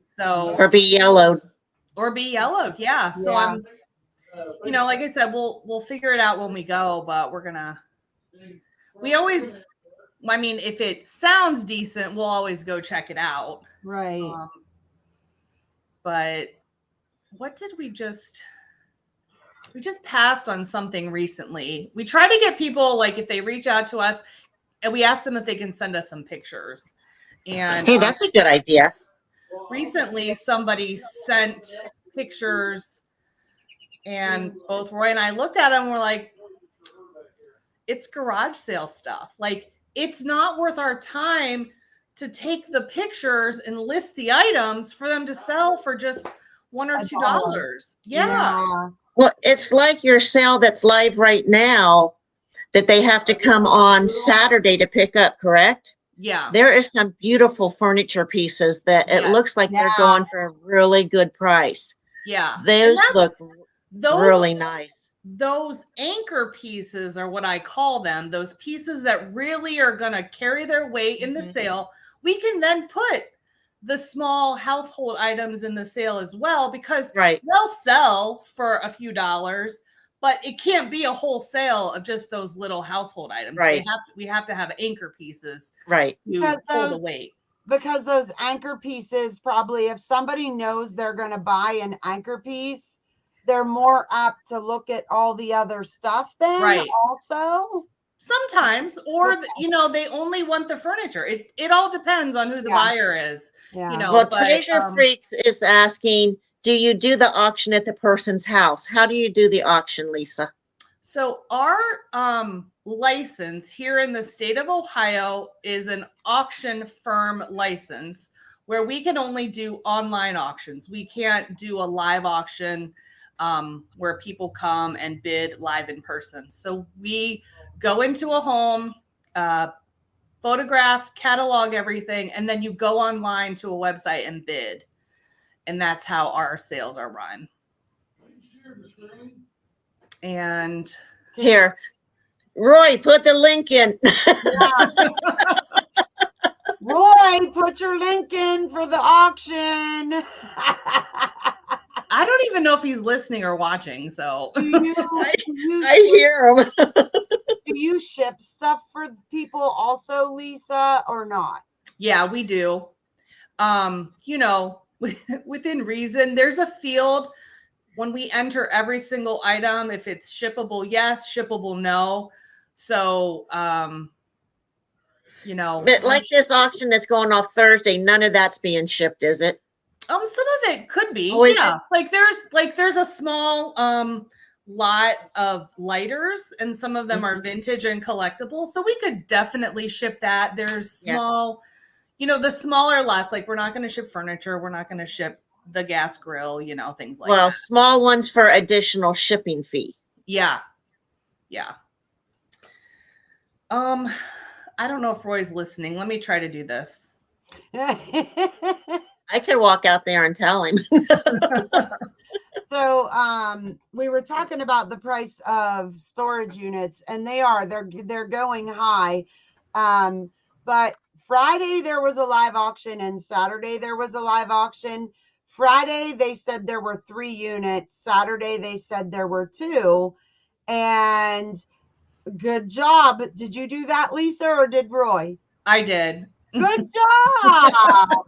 So, Or be yellowed. Yeah. So Yeah. I'm, you know, like I said, we'll figure it out when we go, but we always, I mean, if it sounds decent, we'll always go check it out. Right. But what did we just passed on something recently. We try to get people, like, if they reach out to us, and we ask them if they can send us some pictures. And hey, that's a good idea. Recently, somebody sent pictures, and both Roy and I looked at them and we're like, it's garage sale stuff. Like, it's not worth our time to take the pictures and list the items for them to sell for just $1 or $2. Yeah. Well, it's like your sale that's live right now that they have to come on Saturday to pick up, correct? Yeah. There is some beautiful furniture pieces that it looks like they're going for a really good price. Yeah. Those look really nice. Those anchor pieces are what I call them. Those pieces that really are going to carry their weight in the sale. We can then put the small household items in the sale as well, because they'll sell for a few dollars, but it can't be a whole sale of just those little household items. Right. We have to have anchor pieces. Right. To pull the weight. Because those anchor pieces, probably if somebody knows they're going to buy an anchor piece, they're more apt to look at all the other stuff then also. Sometimes, or you know, they only want the furniture. It all depends on who the buyer is. You know, well, Treasure Freaks is asking, do you do the auction at the person's house? How do you do the auction, Lisa? So our license here in the state of Ohio is an auction firm license where we can only do online auctions. We can't do a live auction where people come and bid live in person. So we go into a home, photograph, catalog everything, and then you go online to a website and bid. And that's how our sales are run. And here, Roy, put the link in. Roy, put your link in for the auction. I don't even know if he's listening or watching. So I hear him. Do you ship stuff for people also, Lisa, or not? Yeah, we do. You know, within reason, there's a field when we enter every single item. If it's shippable, yes. Shippable, no. So, you know, but like this auction that's going off Thursday, none of that's being shipped, is it? Some of it could be. Oh, yeah. There's a small lot of lighters, and some of them are vintage and collectible. So we could definitely ship that. There's small, you know, the smaller lots, like we're not going to ship furniture. We're not going to ship the gas grill, you know, things like that. Well, small ones for additional shipping fee. Yeah. Yeah. I don't know if Roy's listening. Let me try to do this. I could walk out there and tell him. So we were talking about the price of storage units, and they're going high. But Friday there was a live auction, and Saturday there was a live auction. Friday they said there were 3 units. Saturday they said there were 2. And good job. Did you do that, Lisa, or did Roy? I did. Good job.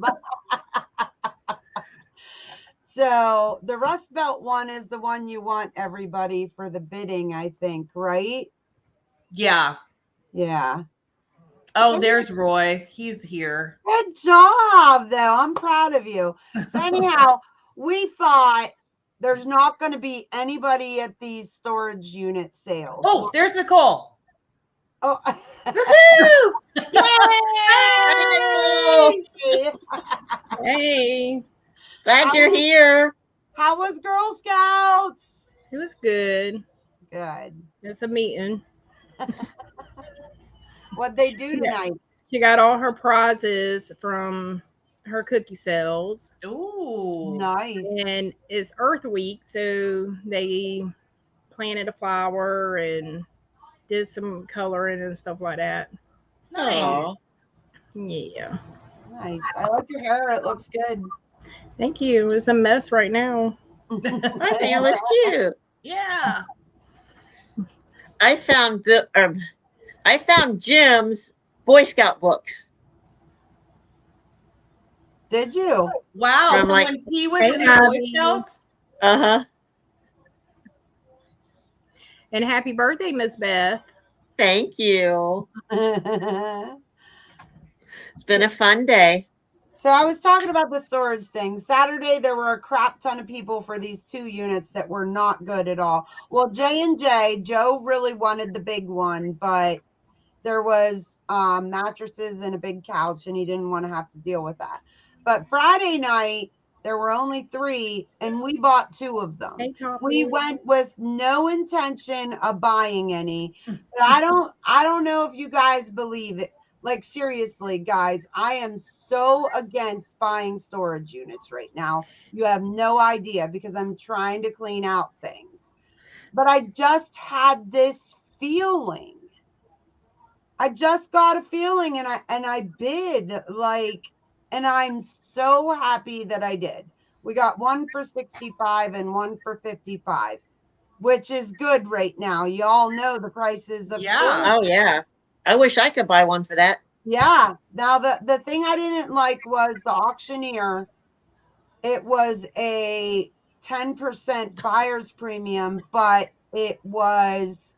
So the Rust Belt one is the one you want everybody for the bidding, I think, right? Yeah. Yeah. Oh, there's Roy. He's here. Good job, though. I'm proud of you. So anyhow, we thought there's not going to be anybody at these storage unit sales. Oh, there's Nicole. Oh. Yay! Hey, Glad you're here. How was Girl Scouts? it was good. Good. It's a meeting. What'd they do tonight? She got all her prizes from her cookie sales. Ooh. Nice. And it's Earth Week, so they planted a flower and did some coloring and stuff like that. Nice. Yeah. Nice. I like your hair. It looks good. Thank you. It's a mess right now. I think it looks cute. Yeah. I found Jim's Boy Scout books. Did you? Wow. From, So like, when he was in the Boy Scouts? Uh-huh. And happy birthday, Miss Beth. Thank you. So It's been a fun day. I was talking about the storage thing. Saturday, there were a crap ton of people for these 2 units that were not good at all. Well, J&J, Joe really wanted the big one, but there was mattresses and a big couch, and he didn't want to have to deal with that. But Friday night, there were only 3, and we bought 2 of them. Hey, We went with no intention of buying any. But I don't know if you guys believe it. Like, seriously, guys, I am so against buying storage units right now. You have no idea, because I'm trying to clean out things. But I just had this feeling. I just got a feeling, and I bid, like, and I'm so happy that I did. We got one for 65 and one for 55, which is good right now. You all know the prices of Yeah. storage. Oh, yeah. I wish I could buy one for that. Yeah. Now, the thing I didn't like was the auctioneer. It was a 10% buyer's premium, but it was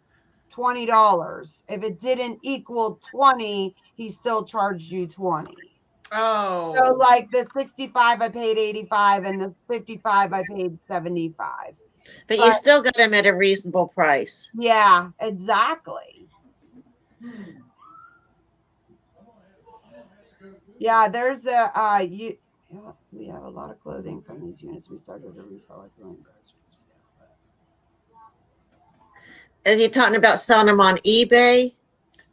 $20. If it didn't equal 20, he still charged you 20. Oh. So like the 65, I paid 85, and the 55, I paid 75. But you still got them at a reasonable price. Yeah, exactly. Yeah, there's we have a lot of clothing from these units. We started to resell our clothing. Are you talking about selling them on eBay?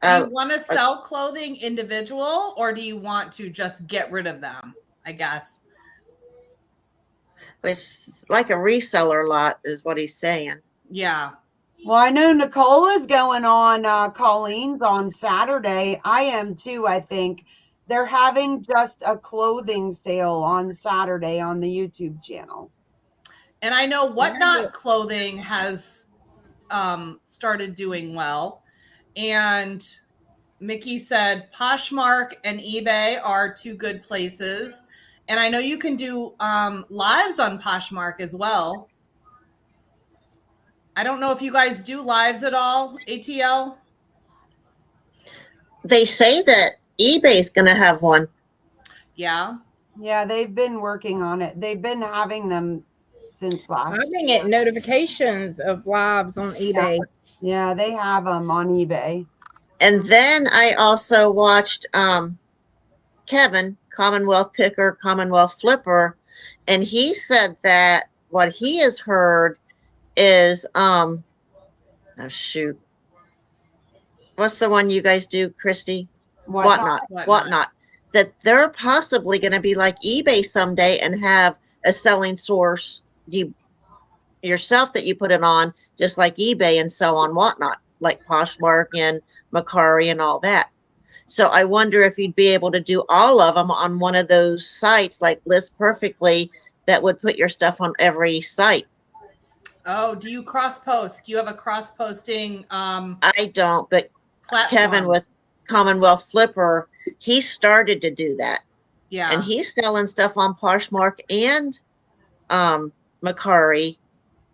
Do you want to sell clothing individual, or do you want to just get rid of them? I guess. It's like a reseller lot is what he's saying. Yeah. Well, I know Nicole is going on Colleen's on Saturday. I am too, I think. They're having just a clothing sale on Saturday on the YouTube channel. And I know Whatnot Clothing has started doing well. And Mickey said Poshmark and eBay are 2 good places. And I know you can do lives on Poshmark as well. I don't know if you guys do lives at all, ATL. They say that eBay's going to have one. Yeah. Yeah, they've been working on it. They've been having them since last I've been getting notifications of lives on eBay. Yeah, they have them on eBay. And then I also watched Kevin, Commonwealth Picker, Commonwealth Flipper, and he said that what he has heard is oh shoot. What's the one you guys do, Kristie? Whatnot. That they're possibly going to be like eBay someday and have a selling source yourself that you put it on, just like eBay, and sell on Whatnot, like Poshmark and Macari and all that. So I wonder if you'd be able to do all of them on one of those sites, like List Perfectly, that would put your stuff on every site. Oh, do you cross post? Do you have a cross posting? I don't, but platform? Kevin with Commonwealth Flipper, he started to do that. Yeah. And he's selling stuff on Poshmark and Macari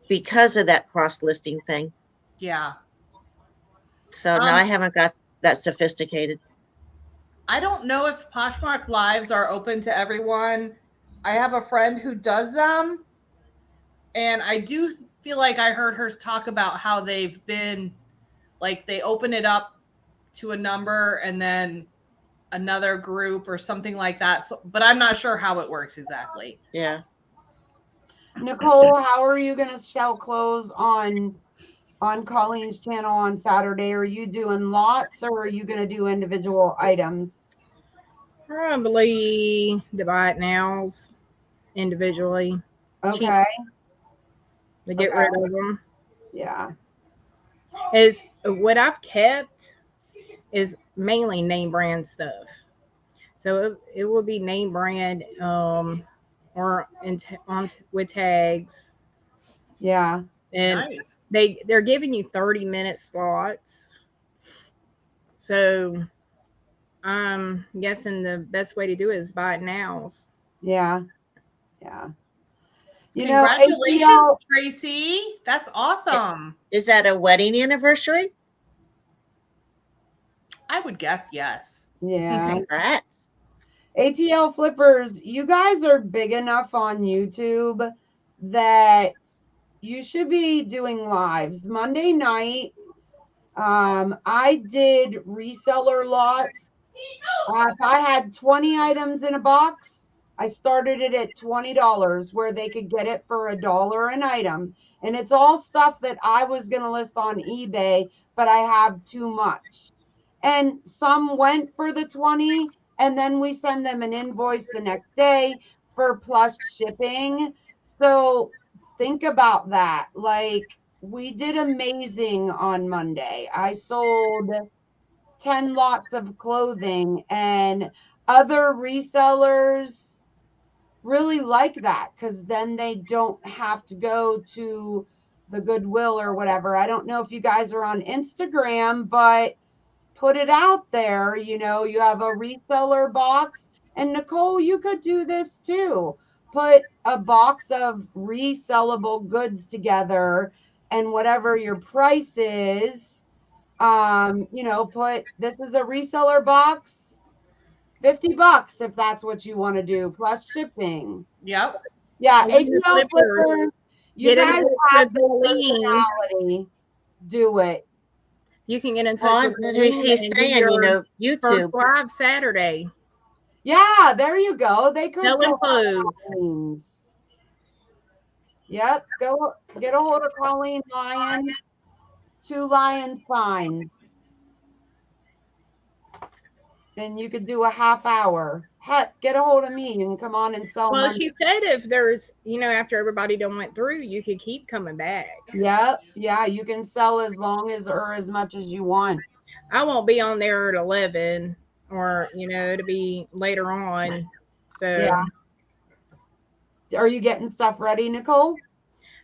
because of that cross listing thing. Yeah. So no, I haven't got that sophisticated. I don't know if Poshmark Lives are open to everyone. I have a friend who does them, and I do feel like I heard her talk about how they've been, like, they open it up to a number and then another group or something like that. So, but I'm not sure how it works exactly. Yeah. Nicole, how are you going to sell clothes on Colleen's channel on Saturday? Are you doing lots or are you going to do individual items? Probably the buy it nows individually. Okay. To get rid of them. Yeah. Is what I've kept is mainly name brand stuff. So it will be name brand or with tags. Yeah. And Nice. they're giving you 30-minute slots. So I'm guessing the best way to do it is buy it nows. Yeah. Yeah. You Congratulations, know, Tracy. That's awesome. Is that a wedding anniversary? I would guess yes. Yeah. Congrats. ATL Flippers, you guys are big enough on YouTube that you should be doing lives. Monday night, I did reseller lots. If I had 20 items in a box, I started it at $20 where they could get it for $1 an item. And it's all stuff that I was going to list on eBay, but I have too much. And some went for the 20, and then we send them an invoice the next day for plus shipping. So think about that. Like, we did amazing on Monday. I sold 10 lots of clothing, and other resellers really like that because then they don't have to go to the Goodwill or whatever. I don't know if you guys are on Instagram, but put it out there. You have a reseller box, and Nicole, you could do this too. Put a box of resellable goods together, and whatever your price is, put this is a reseller box, $50 if that's what you want to do, plus shipping. Yep. Yeah, ATL Flippers, you guys have the personality. Do it. You can get in touch with as he's saying, YouTube. First live Saturday. Yeah, there you go. They could Selling go clothes. Yep, go get a hold of Colleen Lyon. 2 Lions fine. And you could do a half hour. Heck, get a hold of me and come on and sell. Well, she said if there's, after everybody done went through, you could keep coming back. Yep. Yeah, you can sell as long as or as much as you want. I won't be on there at 11 or, to be later on. So yeah. Are you getting stuff ready, Nicole?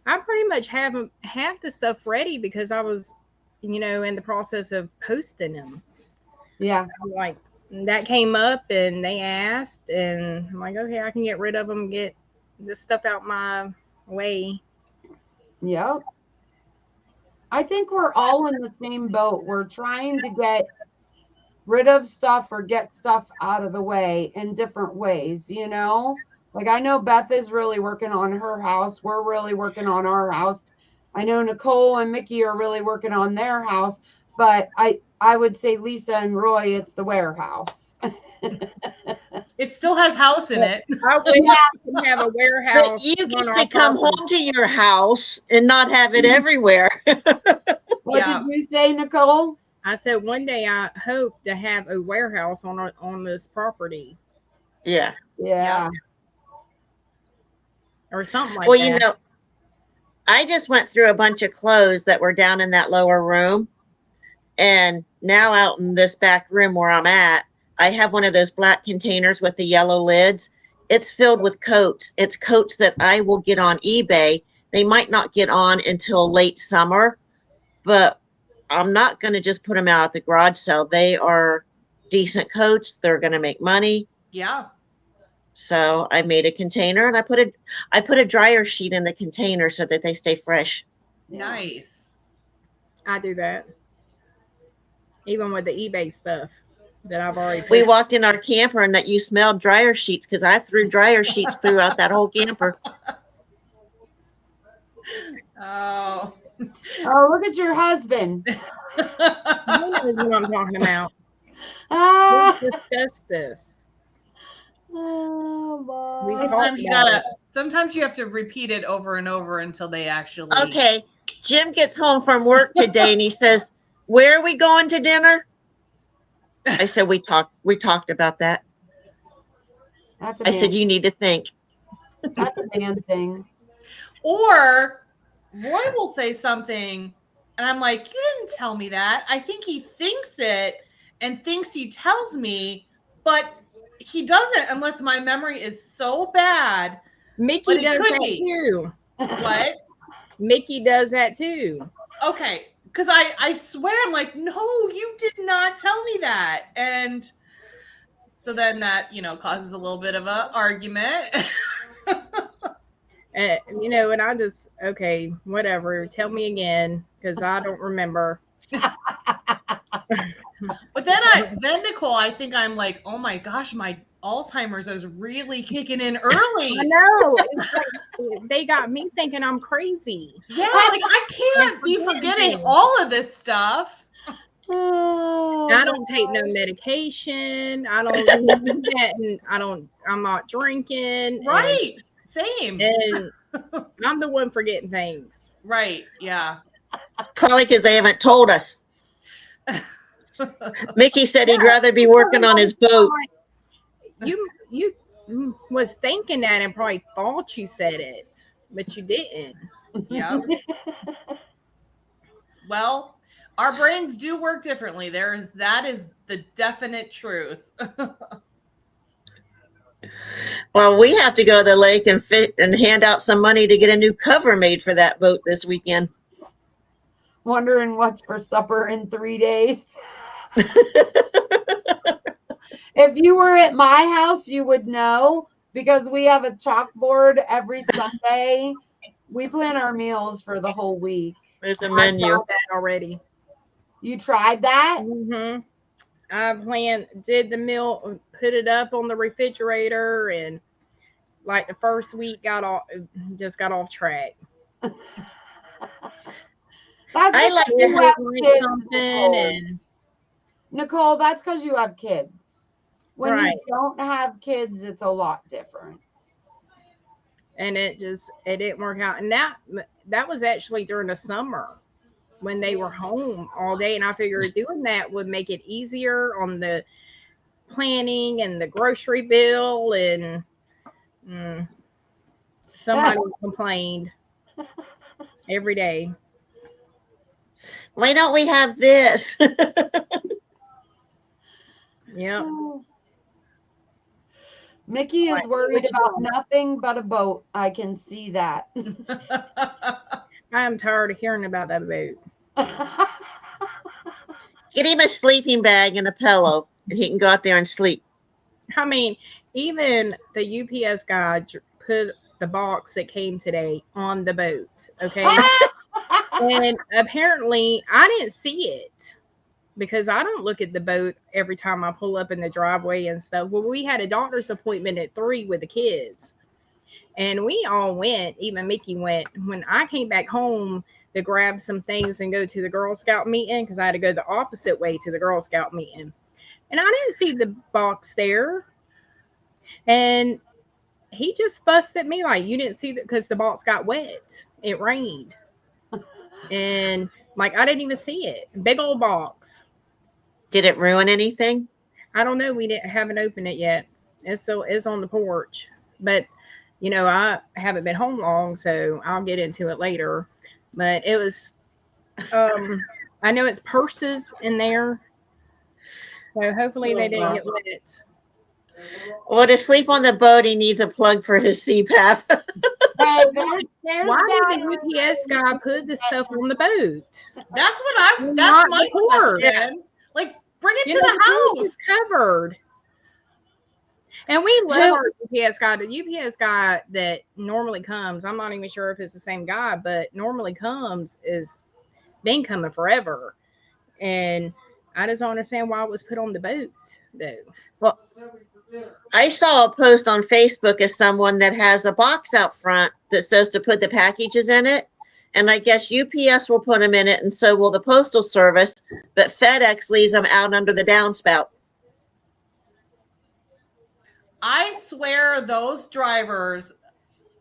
I pretty much have the stuff ready because I was, in the process of posting them. Yeah. Like that came up and they asked and I'm like, okay, I can get rid of them, get this stuff out my way. Yep. I think we're all in the same boat. We're trying to get rid of stuff or get stuff out of the way in different ways, Like I know Beth is really working on her house. We're really working on our house. I know Nicole and Mickey are really working on their house, but I would say Lisa and Roy, it's the warehouse. It still has house in it. I would have a warehouse. But you get to come home to your house and not have it everywhere. What did you say, Nicole? I said one day I hope to have a warehouse on this property. Yeah. Yeah. Or something like that. Well, I just went through a bunch of clothes that were down in that lower room. And now out in this back room where I'm at, I have one of those black containers with the yellow lids. It's filled with coats. It's coats that I will get on eBay. They might not get on until late summer, but I'm not going to just put them out at the garage sale. They are decent coats. They're going to make money. Yeah. So I made a container and I put a dryer sheet in the container so that they stay fresh. Nice. I do that. Even with the eBay stuff. that I've already We posted. walked in our camper and that you smelled dryer sheets because I threw dryer sheets throughout that whole camper. Oh. Oh, look at your husband. Who knows what I'm talking about? Ah. We discussed this. Oh, boy. Sometimes you have to repeat it over and over until they actually. Okay. Jim gets home from work today and he says, "Where are we going to dinner?" I said, we talked about that. I said, you need to think. That's a man thing. Or Roy will say something and I'm like, you didn't tell me that. I think he thinks it and thinks he tells me, but he doesn't unless my memory is so bad. Mickey does that too. What? Mickey does that too. Okay. Because I swear, I'm like, no, you did not tell me that. And so then that, causes a little bit of an argument. And I just, okay, whatever. Tell me again, because I don't remember. But then Nicole, I think I'm like, oh my gosh, my Alzheimer's is really kicking in early. I know. It's like they got me thinking I'm crazy. Yeah, like I can't be forgetting all of this stuff. I don't take no medication. I don't do that, and I'm not drinking. Right. Same. And I'm the one forgetting things. Right. Yeah. Probably because they haven't told us. Mickey said he'd rather be working on his boat. You was thinking that and probably thought you said it, but you didn't. Yeah. Well, our brains do work differently. That is the definite truth. Well, we have to go to the lake and hand out some money to get a new cover made for that boat this weekend. Wondering what's for supper in 3 days. If you were at my house, you would know, because we have a chalkboard every Sunday. We plan our meals for the whole week. There's a menu. I tried that already. You tried that? Mm-hmm. I did the meal, put it up on the refrigerator, and like the first week got off track. I like to have something, and Nicole, that's because you have kids. When you don't have kids, it's a lot different. And it didn't work out. And that was actually during the summer when they were home all day. And I figured doing that would make it easier on the planning and the grocery bill. And somebody complained every day. Why don't we have this? Yeah. Mickey is worried about nothing but a boat. I can see that. I am tired of hearing about that boat. Get him a sleeping bag and a pillow, and he can go out there and sleep. I mean, even the UPS guy put the box that came today on the boat. Okay. And apparently I didn't see it, because I don't look at the boat every time I pull up in the driveway and stuff. Well, we had a doctor's appointment at 3 with the kids, and we all went. Even Mickey went. When I came back home to grab some things and go to the Girl Scout meeting, because I had to go the opposite way to the Girl Scout meeting, and I didn't see the box there. And he just fussed at me like, you didn't see that because the box got wet. It rained. And like, I didn't even see it. Big old box. Did it ruin anything? I don't know. We haven't opened it yet. It's on the porch. But, I haven't been home long, so I'll get into it later. But it was, I know it's purses in there. So hopefully they didn't get wet. Well, to sleep on the boat, he needs a plug for his CPAP. Why did the UPS guy put the stuff on the boat? That's my question. Like, bring it to the house. It's covered. And we love our UPS guy. The UPS guy that normally comes, I'm not even sure if it's the same guy, but normally comes, is been coming forever. And I just don't understand why it was put on the boat, though. Well, I saw a post on Facebook of someone that has a box out front that says to put the packages in it. And I guess UPS will put them in it, and so will the Postal Service, but FedEx leaves them out under the downspout. I swear those drivers,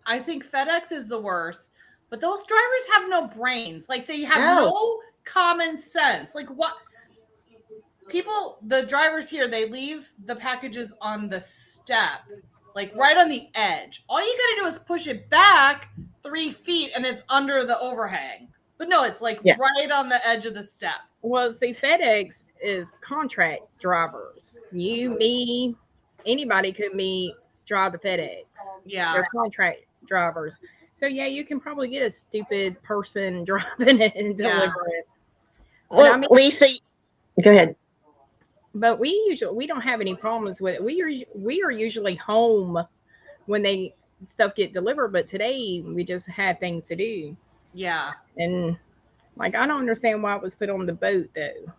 I think FedEx is the worst, but those drivers have no brains. Like, they have no common sense. Like, what? People, the drivers here, they leave the packages on the step, like right on the edge. All you got to do is push it back 3 feet and it's under the overhang. But no, it's like right on the edge of the step. Well, see, FedEx is contract drivers. You, me, anybody could drive the FedEx. Yeah. They're contract drivers. So, yeah, you can probably get a stupid person driving it and deliver it. Well, Lisa, go ahead. But we don't have any problems with it. We are usually home when stuff get delivered, but today we just had things to do. Yeah. And like, I don't understand why it was put on the boat, though.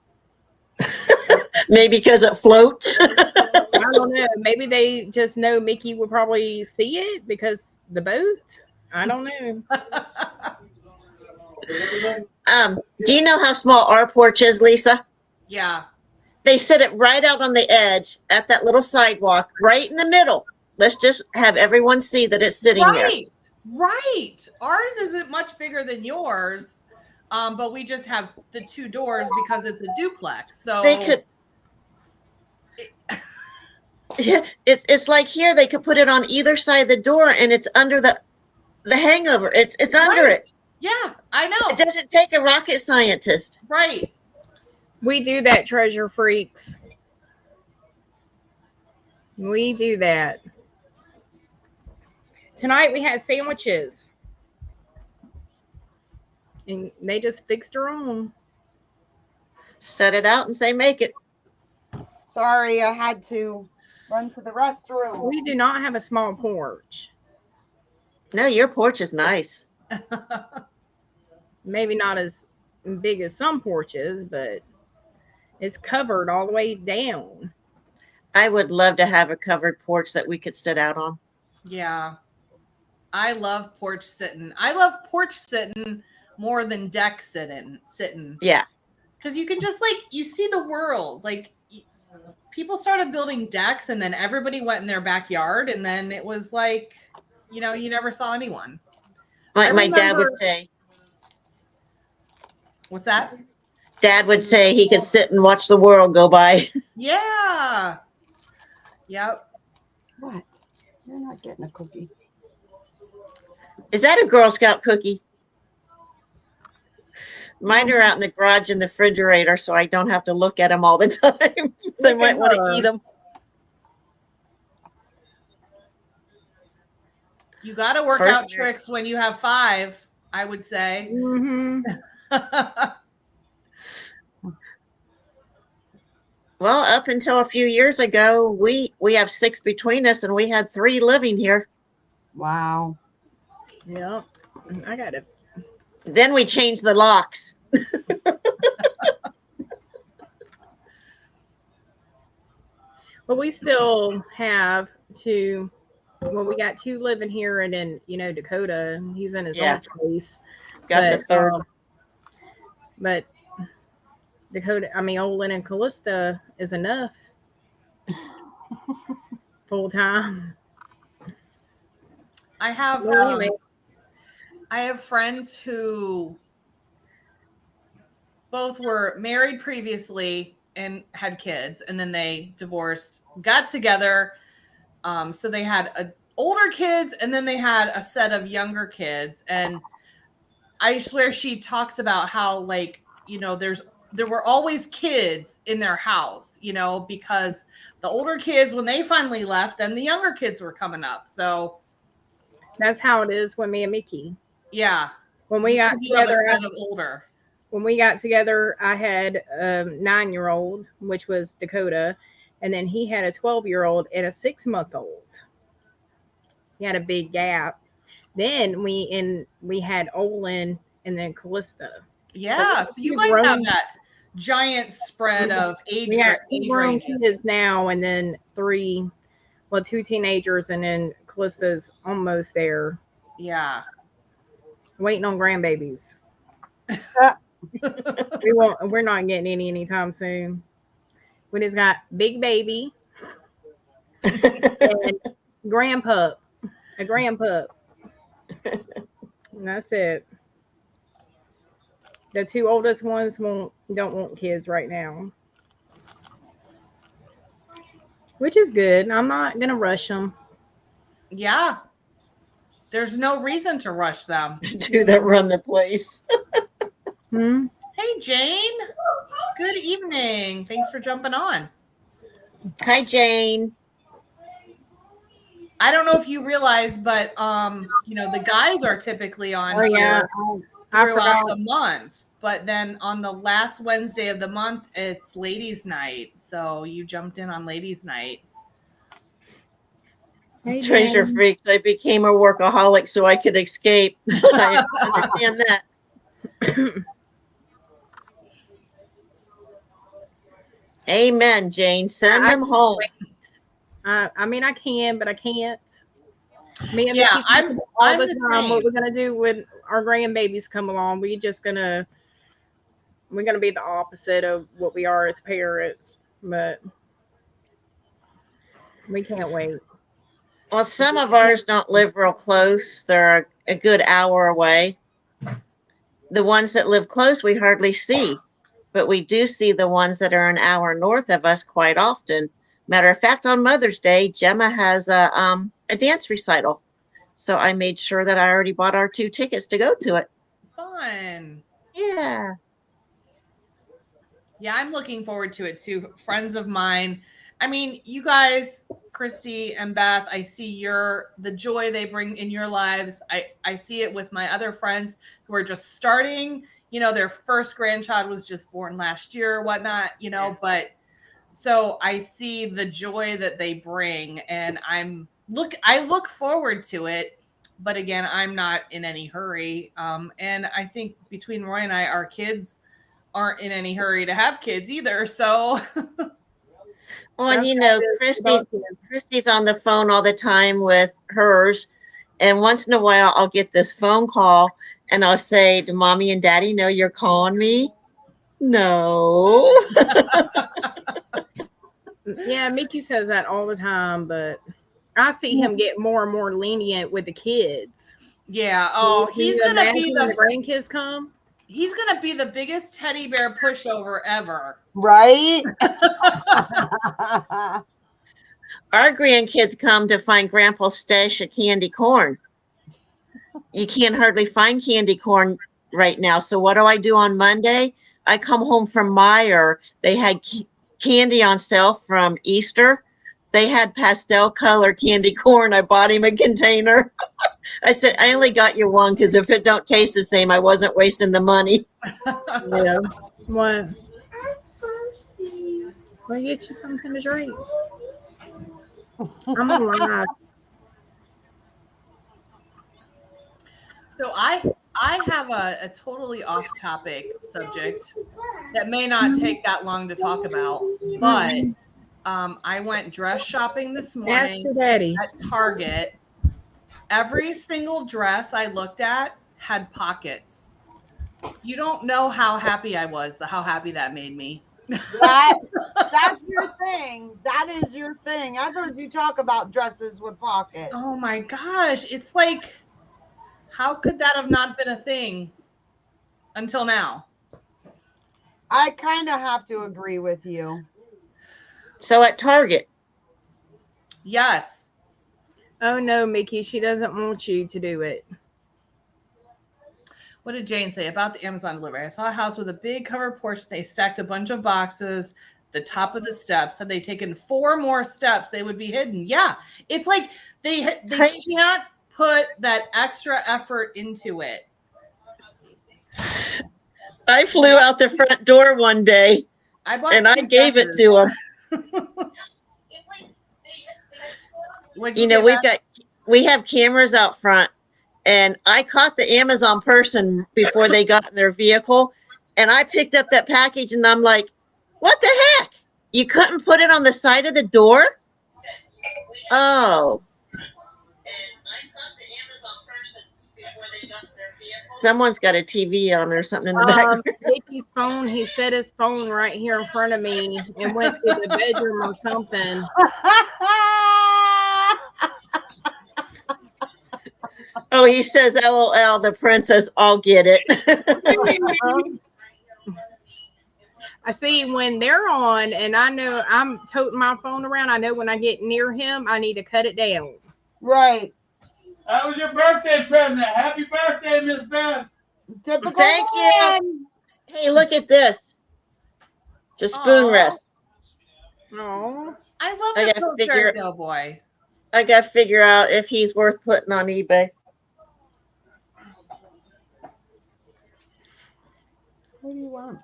Maybe because it floats. I don't know. Maybe they just know Mickey will probably see it because the boat. I don't know. Do you know how small our porch is, Lisa? Yeah. They sit it right out on the edge at that little sidewalk, right in the middle. Let's just have everyone see that it's sitting there. Right. Ours isn't much bigger than yours, but we just have the 2 doors because it's a duplex. So they could. It's like here they could put it on either side of the door, and it's under the hangover. It's under it. Yeah, I know. It doesn't take a rocket scientist. Right. We do that, treasure freaks. We do that. Tonight we had sandwiches. And they just fixed her own. Set it out and say, make it. Sorry, I had to run to the restroom. We do not have a small porch. No, your porch is nice. Maybe not as big as some porches, but it's covered all the way down. I would love to have a covered porch that we could sit out on. Yeah. I love porch sitting. I love porch sitting more than deck sitting. Yeah. Because you can just, like, you see the world. Like, people started building decks, and then everybody went in their backyard, and then it was like, you never saw anyone. Like my dad would say. What's that? Dad would say he could sit and watch the world go by. Yeah. Yep. What? You're not getting a cookie. Is that a Girl Scout cookie? Mine are out in the garage in the refrigerator, so I don't have to look at them all the time. They might want to eat them. You got to work out tricks when you have 5, I would say. Mm-hmm. Well, up until a few years ago, we have 6 between us, and we had 3 living here. Wow. Yeah, I got it. Then we changed the locks. But we still have 2. Well, we got 2 living here, and then Dakota. He's in his own space. Got the 3rd. But Dakota, Olin and Callista is enough full time. I have I have friends who both were married previously and had kids, and then they divorced, got together. So they had older kids, and then they had a set of younger kids. And I swear she talks about how, like, there were always kids in their house, because the older kids, when they finally left, then the younger kids were coming up. So that's how it is with me and Mickey. Yeah. When we got together, older. When we got together, I had a 9-year-old, which was Dakota, and then he had a 12-year-old and a 6-month-old. He had a big gap. Then we had Olin and then Callista. Yeah, so you guys have that giant spread of age We got 2 grown ranges. kids now, and then 2 teenagers, and then Callista's almost there. Yeah. Waiting on grandbabies. We're not getting any anytime soon. We just got big baby and grandpup. A grandpup. And that's it. The 2 oldest ones don't want kids right now. Which is good. I'm not gonna rush them. Yeah. There's no reason to rush them. Two that run the place. Hey, Jane. Good evening. Thanks for jumping on. Hi, Jane. I don't know if you realize, but the guys are typically on here throughout the month. But then on the last Wednesday of the month, it's ladies' night. So you jumped in on ladies' night. Hey, treasure freaks. I became a workaholic so I could escape. I understand that. Amen, Jane. Send them home. I mean, I can, but I can't. I'm all the time. What we're gonna do when our grandbabies come along? We're gonna be the opposite of what we are as parents, but we can't wait. Well, some of ours don't live real close. They're a good hour away. The ones that live close, we hardly see, but we do see the ones that are an hour north of us quite often. Matter of fact, on Mother's Day, Gemma has a dance recital. So I made sure that I already bought our 2 tickets to go to it. Fun. Yeah. Yeah, I'm looking forward to it too. Friends of mine. I mean, you guys, Kristie and Beth, I see the joy they bring in your lives. I see it with my other friends who are just starting. Their first grandchild was just born last year or whatnot, but so I see the joy that they bring, and I look forward to it. But again, I'm not in any hurry. And I think between Roy and I, our kids aren't in any hurry to have kids either. So well, and Kristie's on the phone all the time with hers. And once in a while I'll get this phone call and I'll say, do mommy and daddy know you're calling me? No. Yeah, Mickey says that all the time, but I see him get more and more lenient with the kids. Yeah. Oh, he's gonna be when the grandkids come. He's gonna be the biggest teddy bear pushover ever. Right? Our grandkids come to find Grandpa's stash of candy corn. You can't hardly find candy corn right now. So what do I do on Monday? I come home from Meijer. They had candy on sale from Easter. They had pastel color candy corn. I bought him a container. I said, I only got you one because if it don't taste the same, I wasn't wasting the money. Yeah. What? We'll get you something to drink. I'm alive. So I have a totally off-topic subject that may not take that long to talk about, but I went dress shopping this morning at Target. Every single dress I looked at had pockets. You don't know how happy I was, how happy that made me. That's your thing. That is your thing. I've heard you talk about dresses with pockets. Oh my gosh. It's like, how could that have not been a thing until now? I kind of have to agree with you. So at Target. Yes. Oh no, Mickey, she doesn't want you to do it. What did Jane say about the Amazon delivery? I saw a house with a big covered porch. They stacked a bunch of boxes at the top of the steps. Had they taken 4 more steps, they would be hidden. Yeah. It's like they can't put that extra effort into it. I flew out the front door one day and I gave it to them. We have cameras out front, and I caught the Amazon person before they got in their vehicle, And I picked up that package and I'm like, what the heck? You couldn't put it on the side of the door? Oh. Someone's got a TV on or something in the background. Vicky's phone, he set his phone right here in front of me and went to the bedroom or something. Oh, he says, LOL, the princess, I'll get it. I see when they're on and I know I'm toting my phone around, I know when I get near him, I need to cut it down. Right. That was your birthday present. Happy birthday, Miss Beth. Typical. Thank you. Hey, look at this. It's a spoon rest. Oh, I love the Pillsbury Doughboy. I got to figure out if he's worth putting on eBay. What do you want?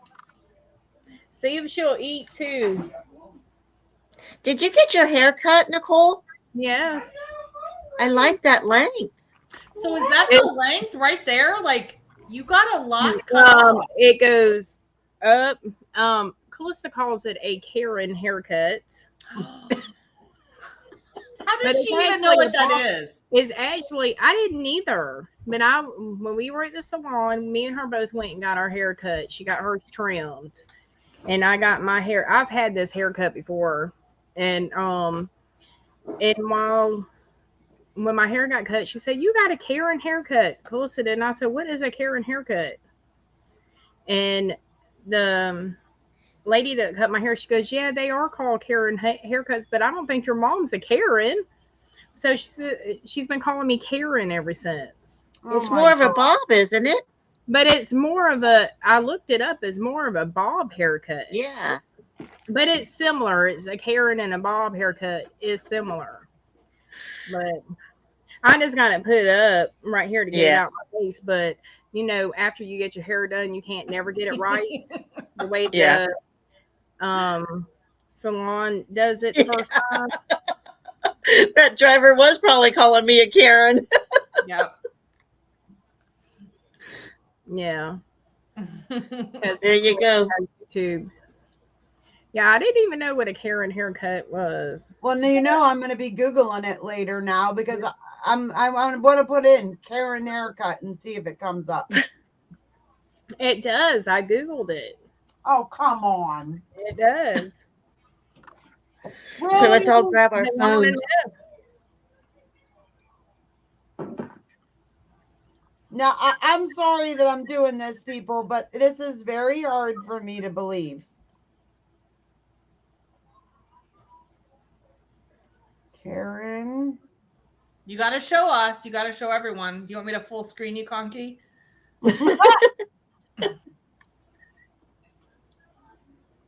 see if she'll eat too. Did you get your hair cut, Nicole? Yes. I like that length. So is that the length right there? Like you got a lot cut. It goes up. Calista calls it a Karen haircut. How does she even know what that is? It's actually, I didn't either. But when we were at the salon, me and her both went and got our hair cut. She got hers trimmed. And I got my hair. I've had this haircut before. And when my hair got cut, she said, "You got a Karen haircut." Calista did. And I said, "What is a Karen haircut?" And the lady that cut my hair, she goes, "Yeah, they are called Karen haircuts, but I don't think your mom's a Karen." So she said she's been calling me Karen ever since. It's more of a bob, isn't it? But it's more of a, I looked it up, as more of a bob haircut. Yeah. But it's similar. It's a Karen and a bob haircut is similar. But I just got to put it up right here to get it out my face. But, you know, after you get your hair done, you can't never get it right. The way the salon does it first time. That driver was probably calling me a Karen. Yep. Yeah. There you go. YouTube. Yeah, I didn't even know what a Karen haircut was. Well, you know, I'm going to be Googling it later now because I want to put in Karen haircut and see if it comes up. It does. I Googled it. Oh, come on. It does. Really? So let's all grab our phones. Now, I'm sorry that I'm doing this, people, but this is very hard for me to believe. Karen. You got to show us. You got to show everyone. Do you want me to full screen you, Conky?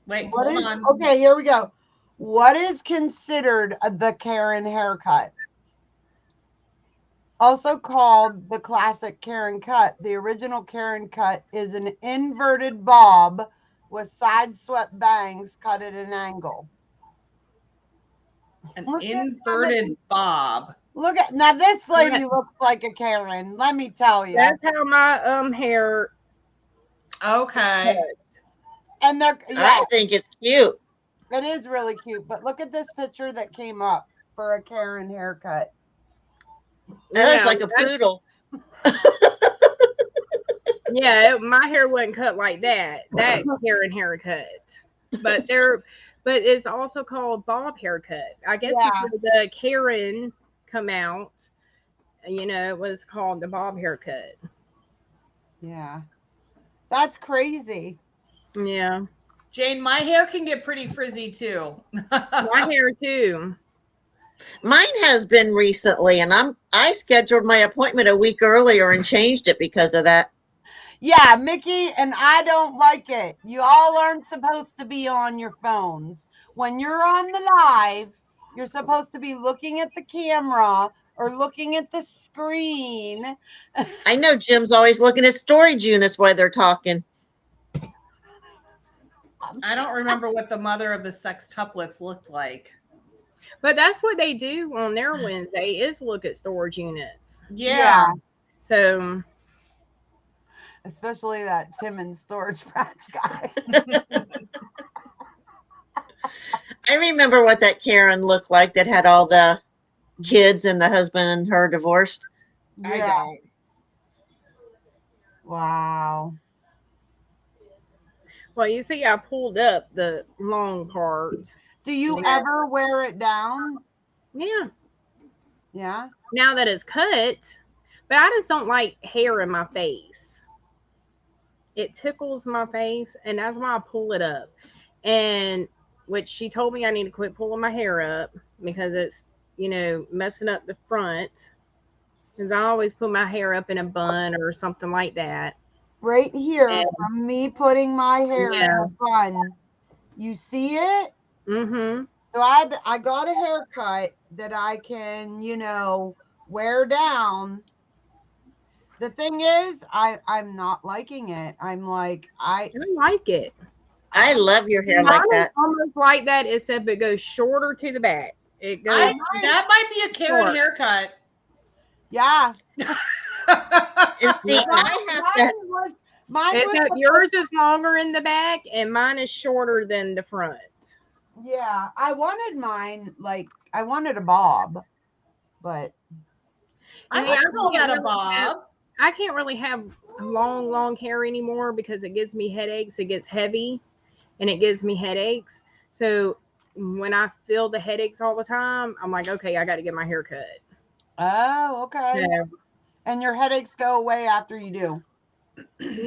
Wait, hold on. Okay, here we go. What is considered the Karen haircut? Also called the classic Karen cut. The original Karen cut is an inverted bob with side swept bangs cut at an angle. An inverted bob. Look at now. This lady looks like a Karen. Let me tell you. That's how my hair. Okay. And they're. I think it's cute. It is really cute. But look at this picture that came up for a Karen haircut. It looks like a poodle. Yeah, my hair wasn't cut like that. That Karen haircut. But it's also called bob haircut. I guess before the Karen come out, you know, it was called the bob haircut. Yeah. That's crazy. Yeah. Jane, my hair can get pretty frizzy too. My hair too. Mine has been recently, and I scheduled my appointment a week earlier and changed it because of that. Yeah, Mickey, and I don't like it. You all aren't supposed to be on your phones. When you're on the live, you're supposed to be looking at the camera or looking at the screen. I know Jim's always looking at storage units while they're talking. I don't remember what the mother of the sextuplets looked like. But that's what they do on their Wednesday is look at storage units. Yeah. So Especially that Tim and Storage Brats guy. I remember what that Karen looked like that had all the kids and the husband and her divorced. I don't. Wow. Well, you see, I pulled up the long part. Do you ever wear it down? Yeah. Yeah. Now that it's cut, but I just don't like hair in my face. It tickles my face, and that's why I pull it up. And which she told me I need to quit pulling my hair up because it's, messing up the front. Because I always put my hair up in a bun or something like that. Right here, And, from me putting my hair in a bun. You see it? Mm-hmm. So I got a haircut that I can, wear down. The thing is, I'm not liking it. I'm like, I like it. I love your hair like that. Almost like that, except it goes shorter to the back. It goes. That might be a Karen haircut. Yeah. And see, I have to. Except yours is longer in the back, and mine is shorter than the front. Yeah, I wanted mine I wanted a bob, but I would call that a bob. I can't really have long hair anymore because it gives me headaches. It gets heavy, and it gives me headaches. So when I feel the headaches all the time, I'm like, okay, I got to get my hair cut. Oh, okay. Yeah. And your headaches go away after you do?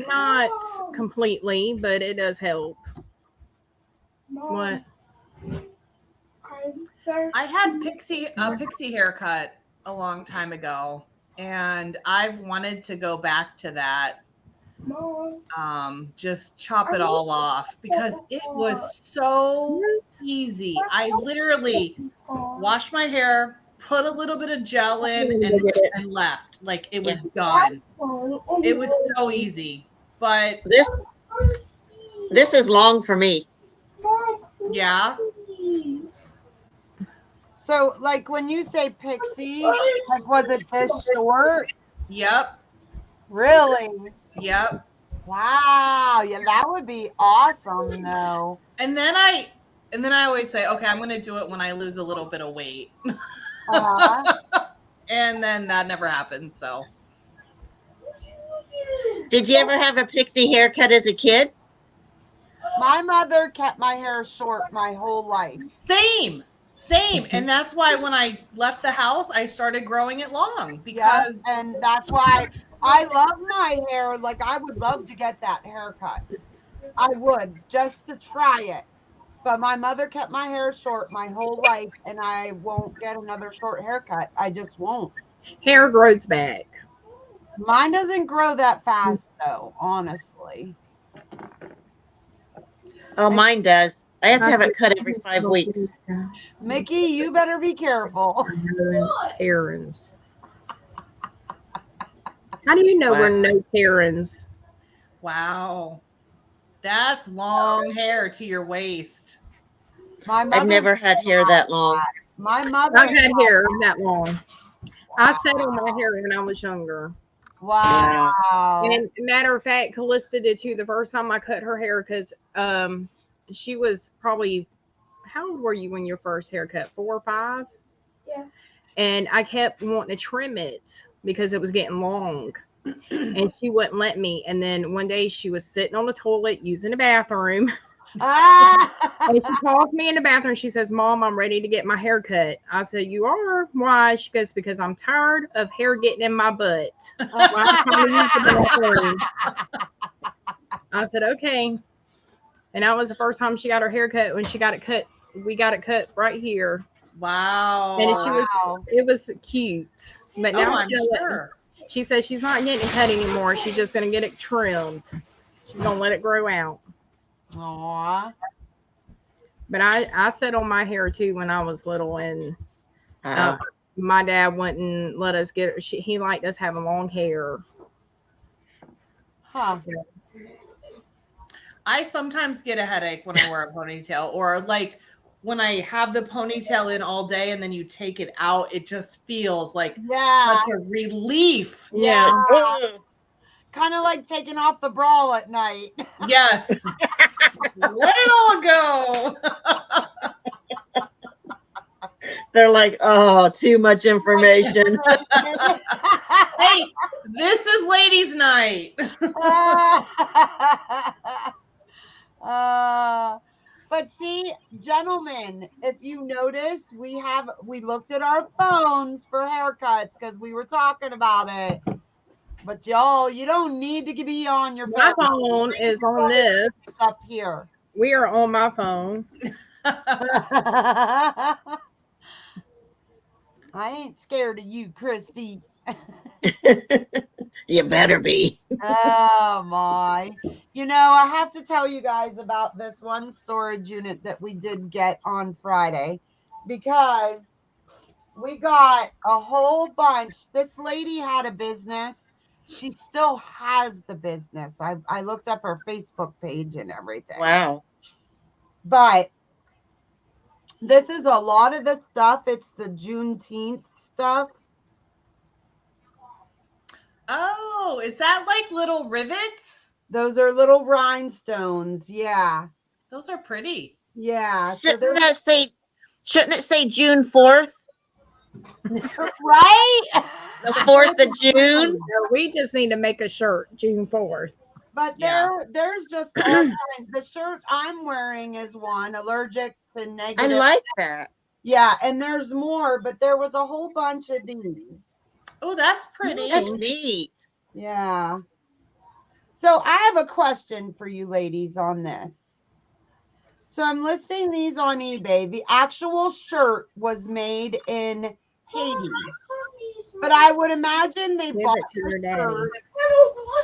Not completely, but it does help. What? I had a pixie haircut a long time ago, and I've wanted to go back to that. Just chop it all off because it was so easy. I literally washed my hair, put a little bit of gel in, and left. Like it was done. It was so easy. But this is long for me. Yeah. So, when you say pixie, was it this short? Yep. Really? Yep. Wow. Yeah, that would be awesome, though. And then I always say, okay, I'm going to do it when I lose a little bit of weight. And then that never happened. So. Did you ever have a pixie haircut as a kid? My mother kept my hair short my whole life. Same. And that's why when I left the house, I started growing it long because. Yes, and that's why I love my hair. I would love to get that haircut. I would, just to try it. But my mother kept my hair short my whole life, and I won't get another short haircut. I just won't. Hair grows back. Mine doesn't grow that fast, though, honestly. Oh, mine does. I have to have it cut every 5 weeks. Mickey, you better be careful. Karens. How do you know we're no Karens? Wow. That's long hair to your waist. I've never had hair that long. My mother. I've had hair that long. Wow. I settled my hair when I was younger. Wow. And matter of fact, Callista did too the first time I cut her hair because she was probably, how old were you when your first haircut? 4 or 5? Yeah. And I kept wanting to trim it because it was getting long. And she wouldn't let me. And then one day she was sitting on the toilet using the bathroom. And she calls me in the bathroom. She says, Mom, I'm ready to get my hair cut. I said, you are? Why? She goes, because I'm tired of hair getting in my butt. I said, okay. And that was the first time she got her hair cut. When she got it cut, we got it cut right here. Wow. And it was cute. But now I'm sure. She says she's not getting it cut anymore. She's just going to get it trimmed. She's going to let it grow out. Aww. But I settled my hair too when I was little, and my dad wouldn't let us get it. He liked us having long hair. Huh. I sometimes get a headache when I wear a ponytail, or when I have the ponytail in all day and then you take it out, it just feels like such a relief. Yeah. kind of like taking off the bra at night. Yes. Let it all go. They're like, oh, too much information. Hey, this is ladies' night. But see, gentlemen, if you notice, we looked at our phones for haircuts because we were talking about it. But y'all, you don't need to be on your My phone is on this. It's up here. We are on my phone. I ain't scared of you, Kristie. You better be. Oh my. You know, I have to tell you guys about this one storage unit that we did get on Friday because we got a whole bunch. This lady had a business. She still has the business. I looked up her Facebook page and everything. Wow. But this is a lot of the stuff. It's the Juneteenth stuff. Oh, is that like little rivets? Those are little rhinestones. Yeah. Those are pretty. Yeah. Shouldn't it say June 4th? Right? The 4th of June? No, we just need to make a shirt June 4th. But there's just all kinds. The shirt I'm wearing is one, allergic to negative. I like that. Yeah, and there's more, but there was a whole bunch of these. Oh, that's pretty. That's neat. Yeah. So I have a question for you ladies on this. So I'm listing these on eBay. The actual shirt was made in Haiti. But I would imagine they bought the shirt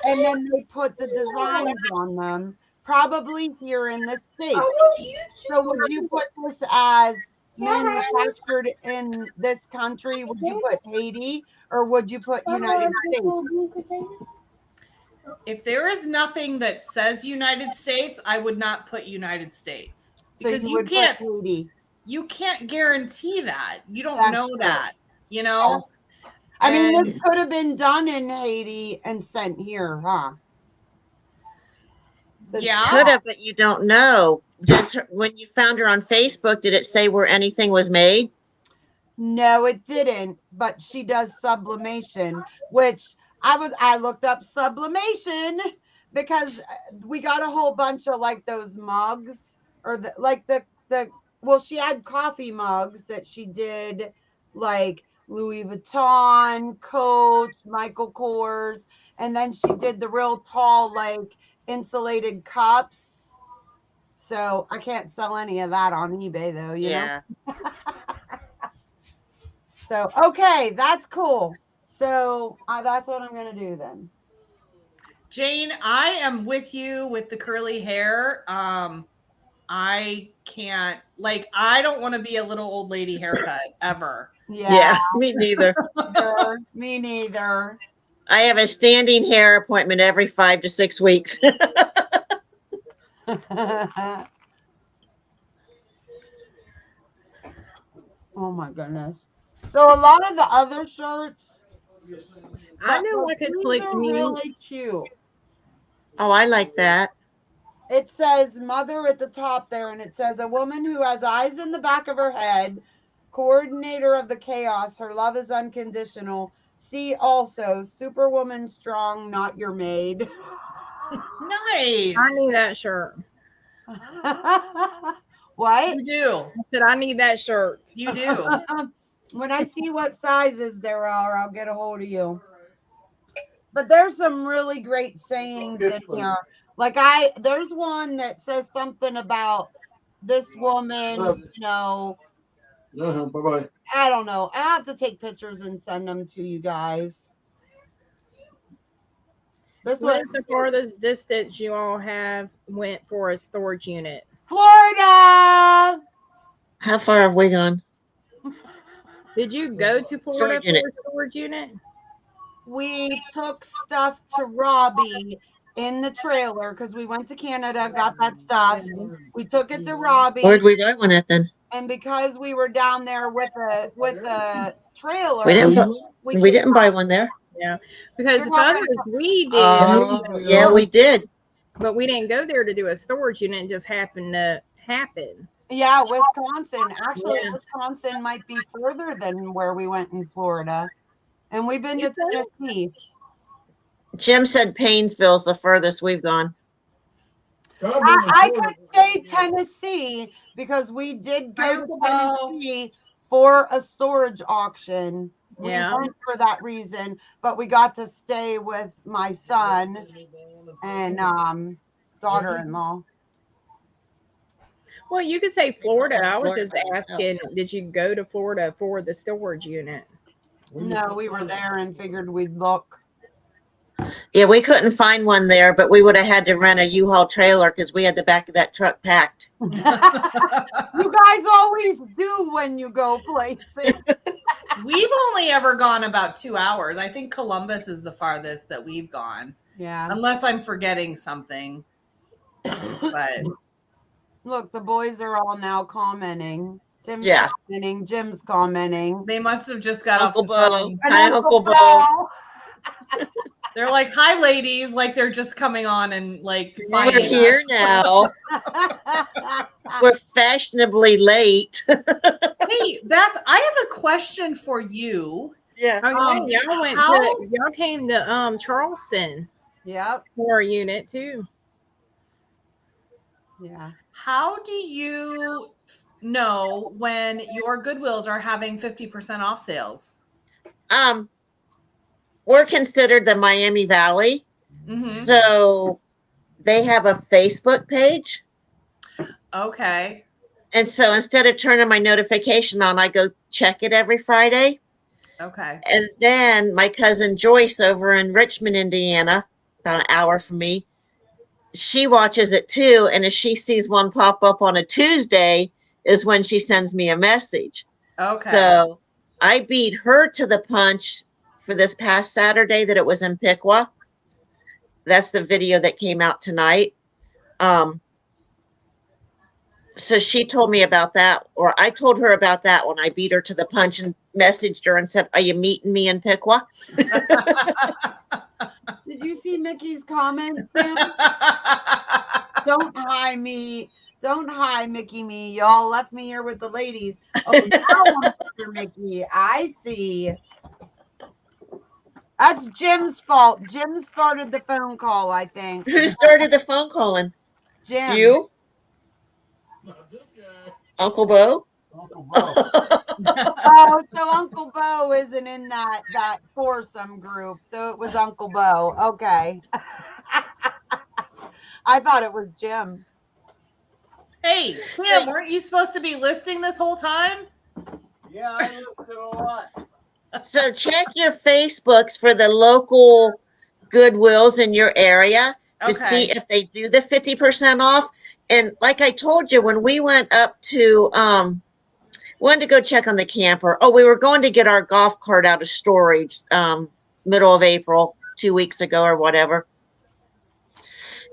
and then they put the designs on them, probably here in the States. So would you put this as manufactured in this country? Would you put Haiti or would you put United States? If there is nothing that says United States, I would not put United States. Because you can't guarantee that. You don't know that, you know? I mean, this could have been done in Haiti and sent here, huh? Yeah. Could have, but you don't know. When you found her on Facebook, did it say where anything was made? No, it didn't. But she does sublimation, which I looked up sublimation because we got a whole bunch of like those mugs or she had coffee mugs that she did like Louis Vuitton, Coach, Michael Kors, and then she did the real tall like insulated cups. So I can't sell any of that on eBay though, you know? So, okay, that's cool. So that's what I'm going to do then. Jane, I am with you with the curly hair. I can't, I don't want to be a little old lady haircut ever. Yeah, me neither. Me neither. I have a standing hair appointment every 5 to 6 weeks. Oh my goodness. So a lot of the other shirts, I knew I could click mute. Really cute. Oh, I like that. It says mother at the top there, and it says a woman who has eyes in the back of her head, coordinator of the chaos. Her love is unconditional. See also Superwoman strong, not your maid. Nice. I need that shirt. What? You do. I said I need that shirt. You do. When I see what sizes there are, I'll get a hold of you. But there's some really great sayings in here. Like there's one that says something about this woman, you know. Bye-bye. I don't know. I have to take pictures and send them to you guys. What is the farthest distance you all went for a storage unit? Florida. How far have we gone? Did you go to Florida for a storage unit? We took stuff to Robbie in the trailer because we went to Canada, got that stuff. We took it to Robbie. Where'd we buy one at then? And because we were down there with a trailer, we didn't buy one there. Yeah, because You're not photos we did, yeah, we did. but we didn't go there to do a storage unit. It just happened to happen. Yeah, Wisconsin. Actually, Yeah. Wisconsin might be further than where we went in Florida. And we've been You to think? Tennessee. Jim said Paynesville's the furthest we've gone. I could say Tennessee because we did go to Tennessee for a storage auction. We went for that reason, but we got to stay with my son and daughter-in-law. Well, you could say Florida. I was just asking, did you go to Florida for the storage unit? No, we were there and figured we'd look. Yeah, we couldn't find one there, but we would have had to rent a U-Haul trailer because we had the back of that truck packed. You guys always do when you go places. We've only ever gone about 2 hours. I think Columbus is the farthest that we've gone. Yeah. Unless I'm forgetting something. But look, the boys are all now commenting. Tim's Yeah. commenting. Jim's commenting. They must have just got Uncle off the Bo. phone. Hi, Uncle Bo. They're like, "Hi, ladies!" Like they're just coming on and like We're finding here us. now. We're fashionably late. Hey, Beth, I have a question for you. Yeah. Oh, yeah, y'all went how- to, y'all came to Charleston Yep. for a unit too. Yeah. How do you know when your Goodwills are having 50% off sales? We're considered the Miami Valley. Mhm. So they have a Facebook page. Okay. And so instead of turning my notification on, I go check it every Friday. Okay. And then my cousin Joyce over in Richmond, Indiana, about an hour from me, she watches it too. And if she sees one pop up on a Tuesday is when she sends me a message. Okay. So I beat her to the punch for this past Saturday that it was in Piqua. That's the video that came out tonight. So she told me about that, or I told her about that when I beat her to the punch and messaged her and said, "Are you meeting me in Piqua?" Did you see Mickey's comment, Tim? Don't hi me. Don't hi Mickey me. Y'all left me here with the ladies. Oh, now I'm Mr. Mickey. I see. That's Jim's fault. Jim started the phone call, I think. Who started the phone calling? Jim. You? Uncle Bo? Uncle Bo. Oh, so Uncle Bo isn't in that foursome group. So it was Uncle Bo. Okay. I thought it was Jim. Hey, Tim, weren't you supposed to be listing this whole time? Yeah, I listed a lot. So check your Facebooks for the local Goodwills in your area to see if they do the 50% off. And like I told you, when we went up to, wanted to go check on the camper. Oh, we were going to get our golf cart out of storage, middle of April, 2 weeks ago or whatever.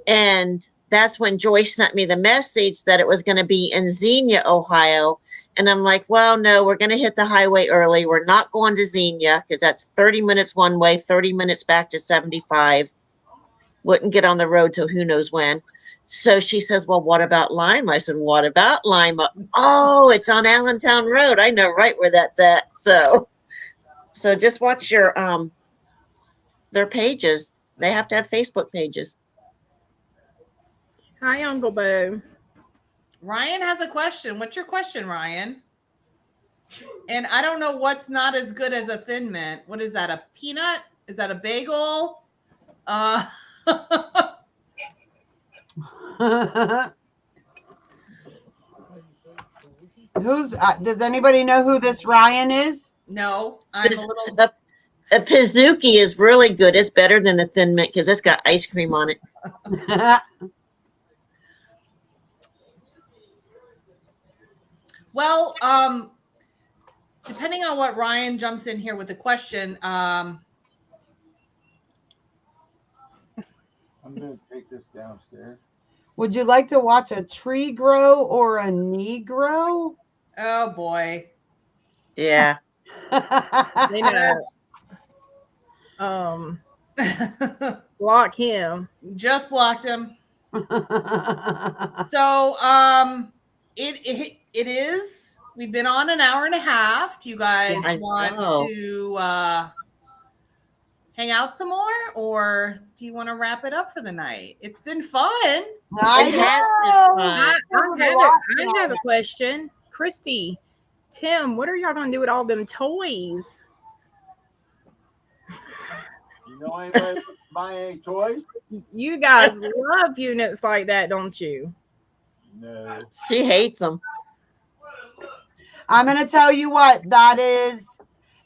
And that's when Joyce sent me the message that it was going to be in Xenia, Ohio. And I'm like, well, no, we're going to hit the highway early. We're not going to Xenia because that's 30 minutes one way, 30 minutes back to 75. Wouldn't get on the road till who knows when. So she says, well, what about Lima? I said, what about Lima? Oh, it's on Allentown Road. I know right where that's at. So just watch your their pages. They have to have Facebook pages. Hi, Uncle Bo. Ryan has a question. What's your question, Ryan? And I don't know what's not as good as a Thin Mint. What is that? A peanut? Is that a bagel? Who's does anybody know who this Ryan is? No, I'm a little. A Pizookie is really good. It's better than the Thin Mint because it's got ice cream on it. Well, depending on what Ryan jumps in here with a question, I'm going to take this downstairs. Would you like to watch a tree grow or a Negro? oh boy. Yeah. They know. block him. Just blocked him. So it is. We've been on an hour and a half. Do you guys want to hang out some more, or do you want to wrap it up for the night? It's been fun. It has been fun. I have a question. Kristie, Tim, what are y'all gonna do with all them toys? You know anybody buying any toys? You guys love units like that, don't you? No. She hates them. I'm going to tell you what that is.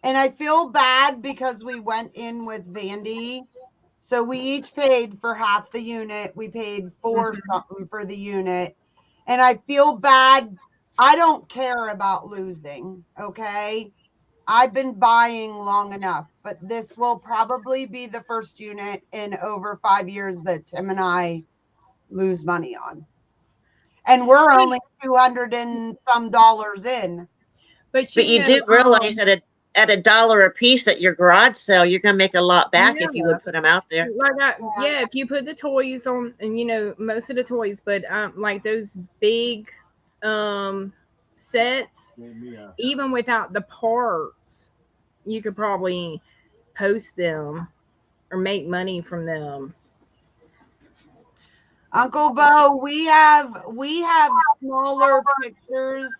And I feel bad because we went in with Vandy. So we each paid for half the unit. We paid for something for the unit. And I feel bad. I don't care about losing. Okay. I've been buying long enough, but this will probably be the first unit in over 5 years that Tim and I lose money on. And we're only $200 and some in. But you do realize that at $1 a piece at your garage sale, you're going to make a lot back if you would put them out there. If you put the toys on, and most of the toys, but like those big sets, even without the parts, you could probably post them or make money from them. Uncle Bo, we have smaller pictures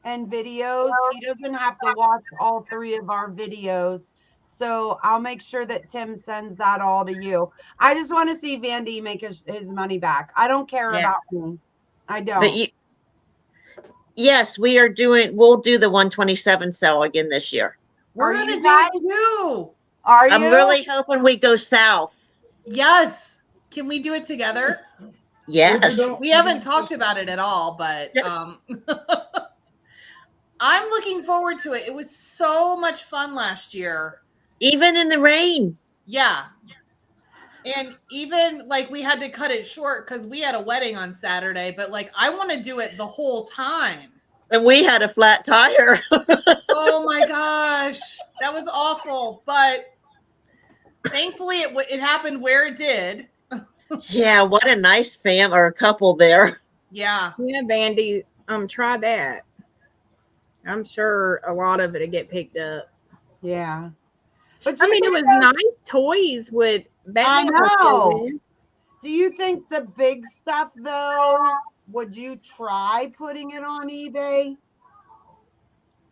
and videos. He doesn't have to watch all 3 of our videos. So I'll make sure that Tim sends that all to you. I just want to see Vandy make his money back. I don't care about me. I don't. But yes, we'll do the 127 sale again this year. We're going to do it too. Are you? I'm really hoping we go south. Yes. Can we do it together? Yes. We haven't talked about it at all, but I'm looking forward to it. It was so much fun last year. Even in the rain. Yeah. And even like we had to cut it short because we had a wedding on Saturday, but like I want to do it the whole time. And we had a flat tire. Oh my gosh. That was awful. But thankfully it happened where it did. Yeah, what a nice fam or a couple there. Yeah. Yeah, Vandy, try that. I'm sure a lot of it'll get picked up. Yeah. But I mean, it was nice toys with Batman. I know. Do you think the big stuff though, would you try putting it on eBay?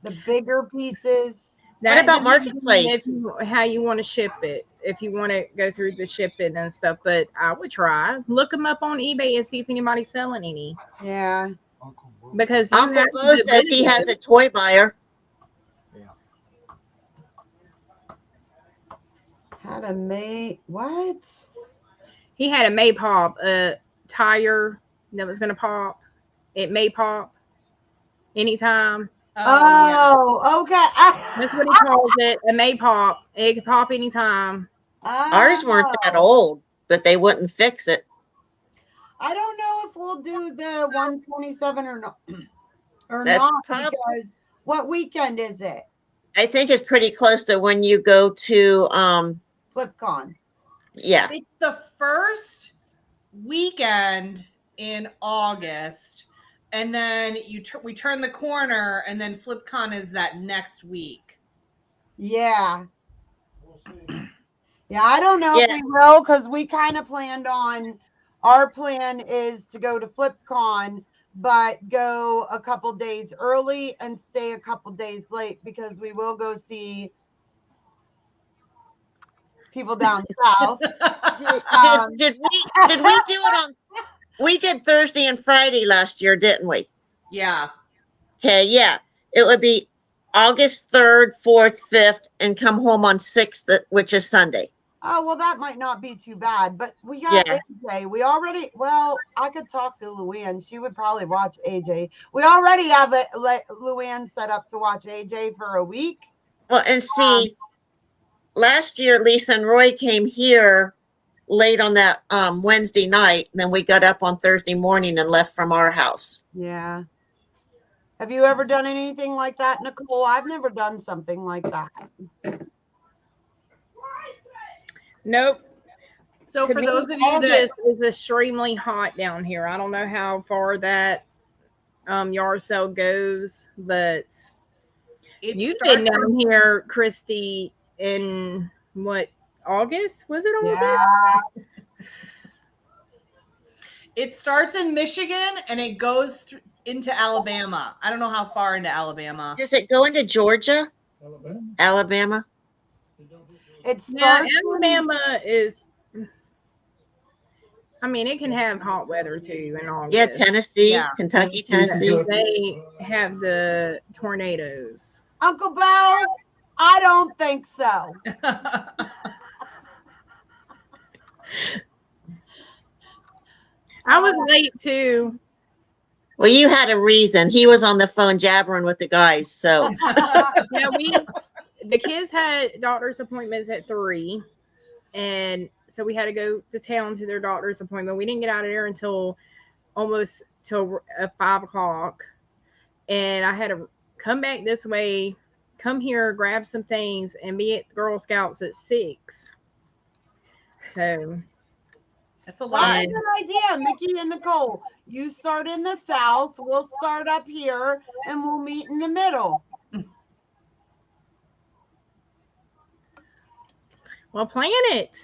The bigger pieces. What about Marketplace? How you want to ship it, if you want to go through the shipping and stuff. But I would try. Look them up on eBay and see if anybody's selling any. Yeah. Because Uncle Bo says he has a toy buyer. Yeah. Had a what? He had a may pop, a tire that was going to pop. It may pop anytime. Oh, okay. That's what he calls it, a may pop. It could pop anytime. Ours weren't that old, but they wouldn't fix it. I don't know if we'll do the 127 or not. Because what weekend is it? I think it's pretty close to when you go to FlipCon. Yeah. It's the first weekend in August. And then we turn the corner, and then FlipCon is that next week. Yeah. Yeah, I don't know if we will, because we kind of planned on, our plan is to go to FlipCon, but go a couple days early and stay a couple days late, because we will go see people down south. Did we do it on? We did Thursday and Friday last year, didn't we? Yeah. Okay, yeah. It would be August 3rd, 4th, 5th, and come home on 6th, which is Sunday. Oh, well, that might not be too bad, but we got AJ. We already, I could talk to Luann. She would probably watch AJ. We already have Luann set up to watch AJ for a week. Well, and see, last year, Lisa and Roy came here late on that Wednesday night. And then we got up on Thursday morning and left from our house. Yeah. Have you ever done anything like that, Nicole? I've never done something like that. Nope. So To for me, those of you that August is extremely hot down here. I don't know how far that yard sale goes, but it you've been starts down here, Kristie, in what, August? Was it August? Yeah. It starts in Michigan and it goes into Alabama. I don't know how far into Alabama. Does it go into Georgia? Alabama? It Yeah, starts Alabama is. I mean, it can have hot weather too in August. Yeah, Tennessee, Yeah. Kentucky, Tennessee. They have the tornadoes. Uncle Bell, I don't think so. I was late too. Well, you had a reason. He was on the phone jabbering with the guys. So Yeah, the kids had doctor's appointments at 3, and so we had to go to town to their doctor's appointment. We didn't get out of there until almost till 5 o'clock, and I had to come back this way, come here, grab some things, and be at Girl Scouts at 6. So That's a That's lot. a good idea, Mickey and Nicole. You start in the south, we'll start up here, and we'll meet in the middle. well, plan it.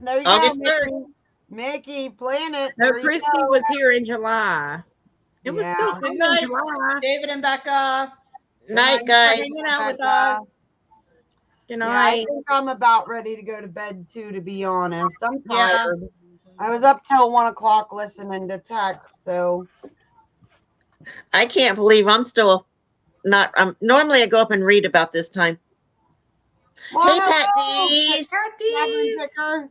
There you August go, 3rd. Mickey, plan it. No, There you Kristie go. was here in July. It was still Yeah. cold Good in night, July. David and Becca. night, For guys. hanging out with Becca. us. Good Yeah, I night. think I'm about ready to go to bed too, to be honest. I'm Yeah. tired. I was up till 1 o'clock listening to tech, so I can't believe I'm still not. Normally I go up and read about this time. well, Hey, Pat hello, D's. Tavern Picker.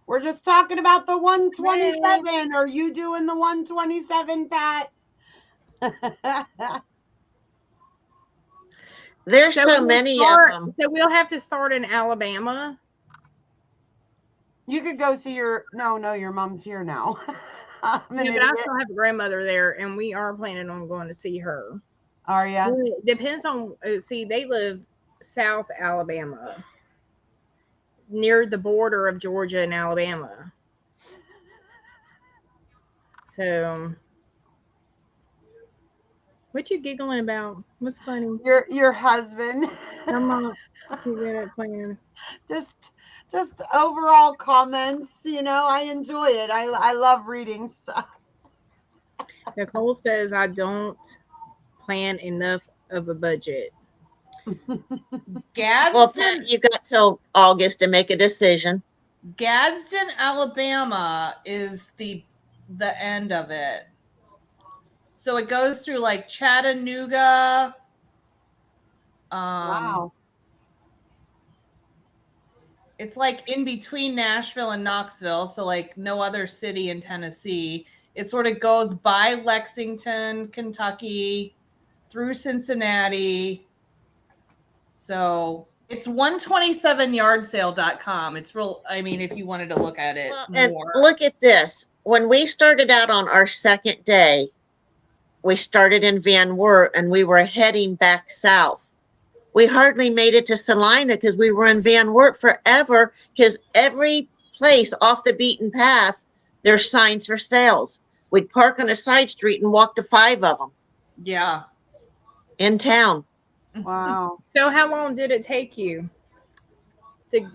We're just talking about the 127. Are you doing the 127, Pat? There's so we'll many start- of them. So we'll have to start in Alabama. You could go see your your mom's here now. I'm an Yeah, but I idiot. still have a grandmother there, and we are planning on going to see her. Are ya? It depends on. See, they live South Alabama, near the border of Georgia and Alabama. So, what you giggling about? What's funny? Your husband. I'm not too good at playing. Just overall comments, I enjoy it. I love reading stuff. Nicole says I don't plan enough of a budget. Well, Gadsden, Pat, you got till August to make a decision. Gadsden, Alabama is the end of it. So it goes through like Chattanooga. Wow. It's like in between Nashville and Knoxville, so like no other city in Tennessee. It sort of goes by Lexington, Kentucky, through Cincinnati. So it's 127yardsale.com. It's real. I mean, if you wanted to look at it And more. look at this. When we started out on our second day, we started in Van Wert and we were heading back south. We hardly made it to Salina because we were in Van Wert forever, because every place off the beaten path, there's signs for sales. We'd park on a side street and walk to 5 of them. Yeah. In town. Wow. So, how long did it take you to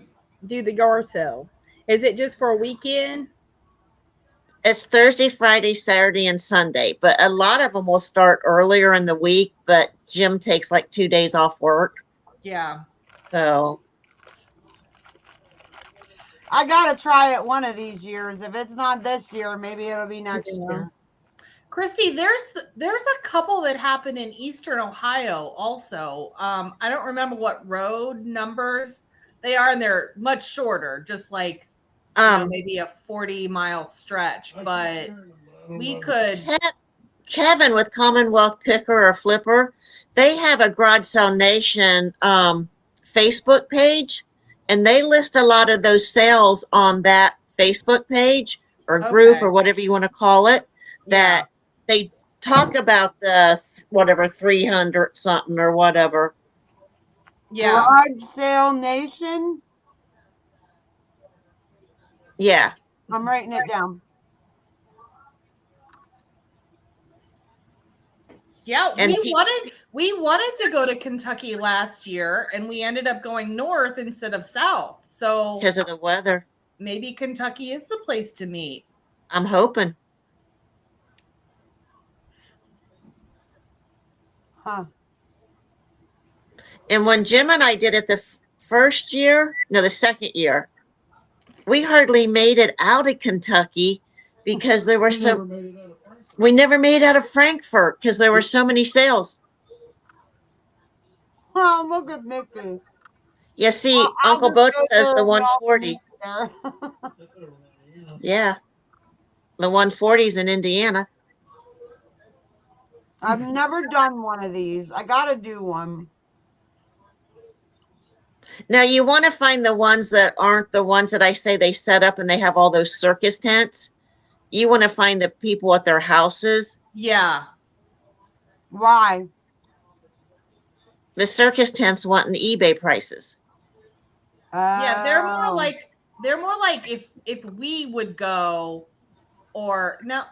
do the yard sale? Is it just for a weekend? It's Thursday, Friday, Saturday, and Sunday, but a lot of them will start earlier in the week, but Jim takes like 2 days off work. Yeah. So I gotta try it one of these years. If it's not this year, maybe it'll be next year. Kristie, there's a couple that happened in Eastern Ohio also. I don't remember what road numbers they are, and they're much shorter, just like maybe a 40-mile stretch. But we could. Kevin with Commonwealth Picker or Flipper, they have a Garage Sale Nation Facebook page, and they list a lot of those sales on that Facebook page or group or whatever you want to call it. That they talk about the 300 something or whatever. Yeah. Garage Sale Nation. Yeah. I'm writing it down. Yeah, And we wanted to go to Kentucky last year, and we ended up going north instead of south. So because of the weather. maybe Kentucky is the place to meet. I'm hoping. Huh. And when Jim and I did it the first year, no, the second year, we hardly made it out of Kentucky because there were we never made it out of Frankfurt because there were so many sales. Oh, look at Mickey. Yeah, see, I'll Uncle just Bud go says there the and y'all can 140. meet there. Yeah. The 140's in Indiana. I've never done one of these. I gotta do one. Now you want to find the ones that aren't the ones that I say they set up and they have all those circus tents. You want to find the people at their houses. Yeah. Why? The circus tents wanting eBay prices. Yeah, they're more Oh. like if we would go, or no,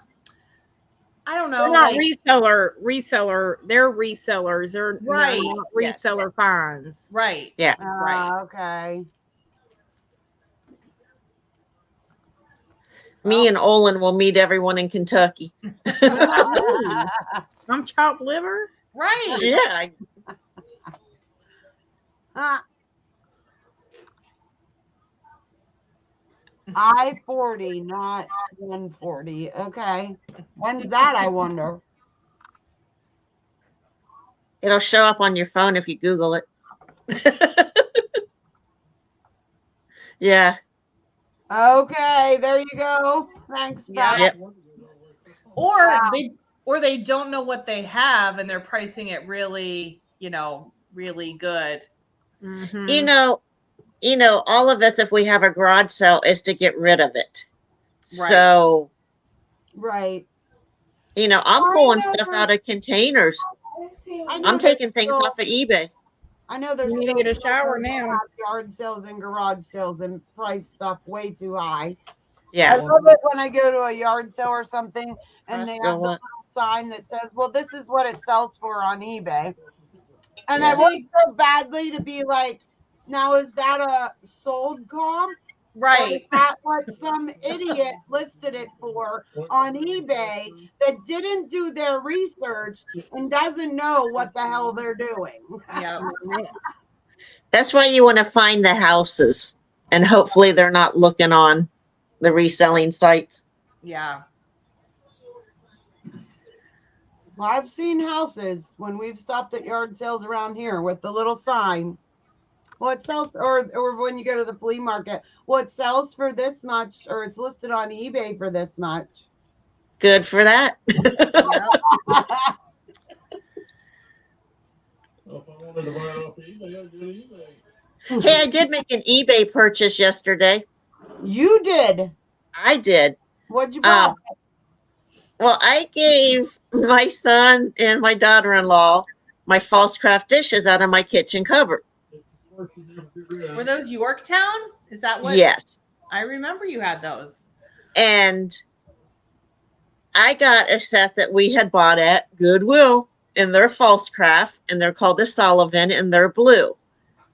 I don't know. They're not Like, reseller. They're resellers. They're Right. not Yes. reseller finds. right. Yeah. Right. Okay. Me and Olin will meet everyone in Kentucky. What about me? I'm chopped liver. Right. Yeah. I-40, not 140. Okay. When's that, I wonder? It'll show up on your phone if you Google it. Yeah. Okay, there you go. Thanks, Beth. Yep. Yep. Or Wow. they don't know what they have and they're pricing it really, really good. Mm-hmm. You know, all of us, if we have a garage sale, is to get rid of it. Right. So, Right. I'm pulling stuff out of containers. I'm taking things off of eBay. I know there's You need to still get a shower people who now. have yard sales and garage sales and price stuff way too high. I Yeah. love it when I go to a yard sale or something and they have Costco the one. little sign that says, well, this is what it sells for on eBay. And Yeah. I want so badly to be like, now is that a sold comp? Or is Right. that what some idiot listed it for on eBay that didn't do their research and doesn't know what the hell they're doing? Yeah. That's why you want to find the houses. And hopefully they're not looking on the reselling sites. Yeah. Well, I've seen houses when we've stopped at yard sales around here with the little sign. Well, it sells, or when you go to the flea market, well, it sells for this much, or it's listed on eBay for this much. Good for that. Well, if I wanted to buy it off eBay, I'd go to eBay. Hey, I did make an eBay purchase yesterday. You did. I did. What'd you buy? Well, I gave my son and my daughter-in-law my false craft dishes out of my kitchen cupboard. Were those Yorktown? Is that what? Yes. I remember you had those. And I got a set that we had bought at Goodwill, and they're false craft, and they're called the Sullivan, and they're blue.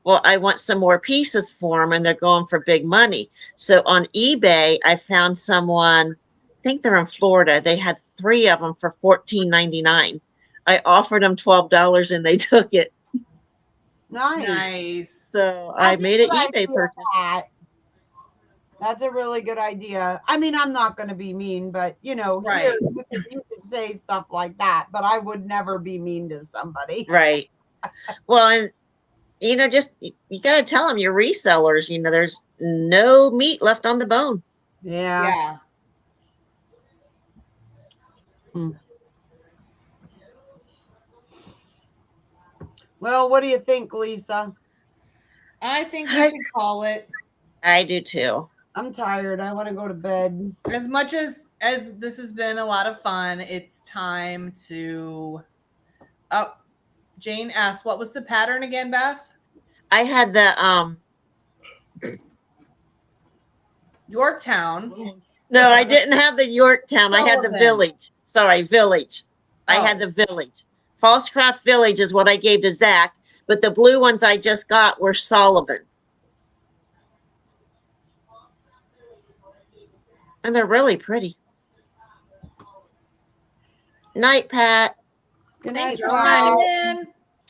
Well, I want some more pieces for them, and they're going for big money. So on eBay, I found someone, I think they're in Florida. They had 3 of them for $14.99. I offered them $12, and they took it. Nice. So I made an eBay purchase. That's a really good idea. I mean, I'm not going to be mean, but Right. here, you could say stuff like that, but I would never be mean to somebody. Right. Well, and just you got to tell them you're resellers. There's no meat left on the bone. Yeah. Well, what do you think, Lisa? I think we should call it. I do too. I'm tired. I want to go to bed. As much as this has been a lot of fun, it's time to. Oh, Jane asked, "What was the pattern again, Beth?" I had the Yorktown. No, I didn't have the Yorktown. I had the Sullivan. Village. Sorry, Village. I had the Village. Falsecraft Village is what I gave to Zach, but the blue ones I just got were Sullivan. And they're really pretty. Night, Pat. Good Thanks night, for Pat. stopping in.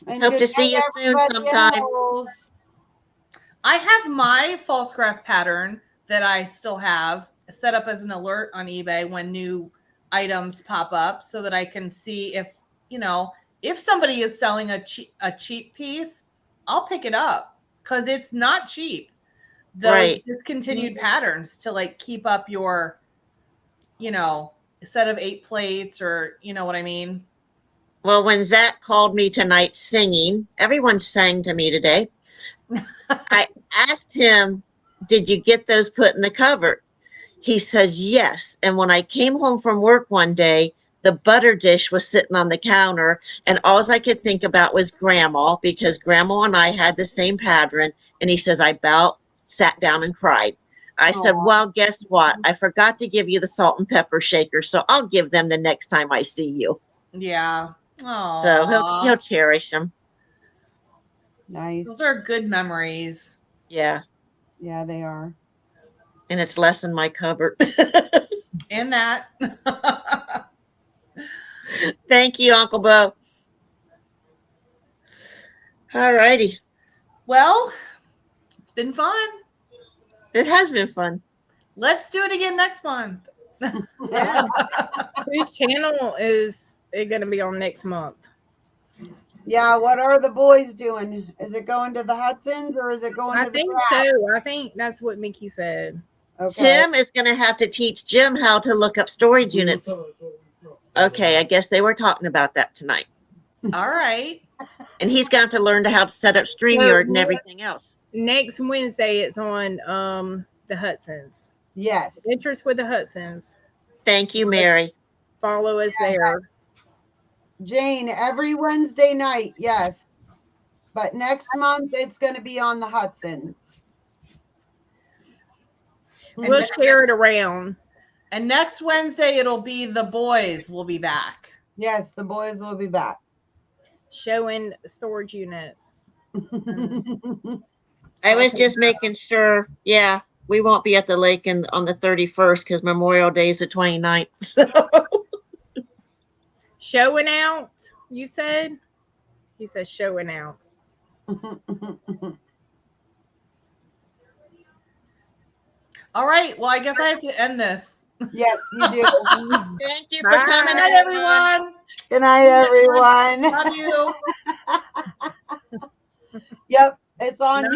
And Hope good to see night, you soon everybody sometime. else. I have my false craft pattern that I still have set up as an alert on eBay when new items pop up so that I can see if, if somebody is selling a cheap piece, I'll pick it up because it's not cheap. Those discontinued patterns to like keep up your, set of 8 plates or, you know what I mean? Well, when Zach called me tonight singing, everyone sang to me today. I asked him, did you get those put in the cupboard? He says, yes. And when I came home from work one day, the butter dish was sitting on the counter. And all I could think about was Grandma, because Grandma and I had the same pattern. And he says, I about sat down and cried. I said, well, guess what? I forgot to give you the salt and pepper shaker. So I'll give them the next time I see you. Yeah. Aww. So he'll cherish them. Nice. Those are good memories. Yeah. Yeah, they are. And it's less in my cupboard. And that. Thank you, Uncle Bo. All righty. Well, it's been fun. It has been fun. Let's do it again next month. Yeah. Whose channel is it going to be on next month? Yeah, what are the boys doing? Is it going to the Hudsons or is it going to the think Brats? so. I think that's what Mickey said. Okay. Tim is going to have to teach Jim how to look up storage units. Okay, I guess they were talking about that tonight. All right. And he's got to learn how to set up StreamYard and everything else. Next Wednesday, it's on the Hudsons. Yes. Interest with the Hudsons. Thank you, Mary. Follow us there. Jane, every Wednesday night, yes. But next month, it's going to be on the Hudsons. We'll share it around. And next Wednesday, it'll be the boys will be back. Yes, the boys will be back. Showing storage units. I was just making sure, yeah, we won't be at the lake on the 31st because Memorial Day is the 29th. So. Showing out, you said? He says showing out. All right. Well, I guess I have to end this. Yes, you do. Thank you for coming, Good night, everyone. Good night, everyone. Love you. Yep, it's on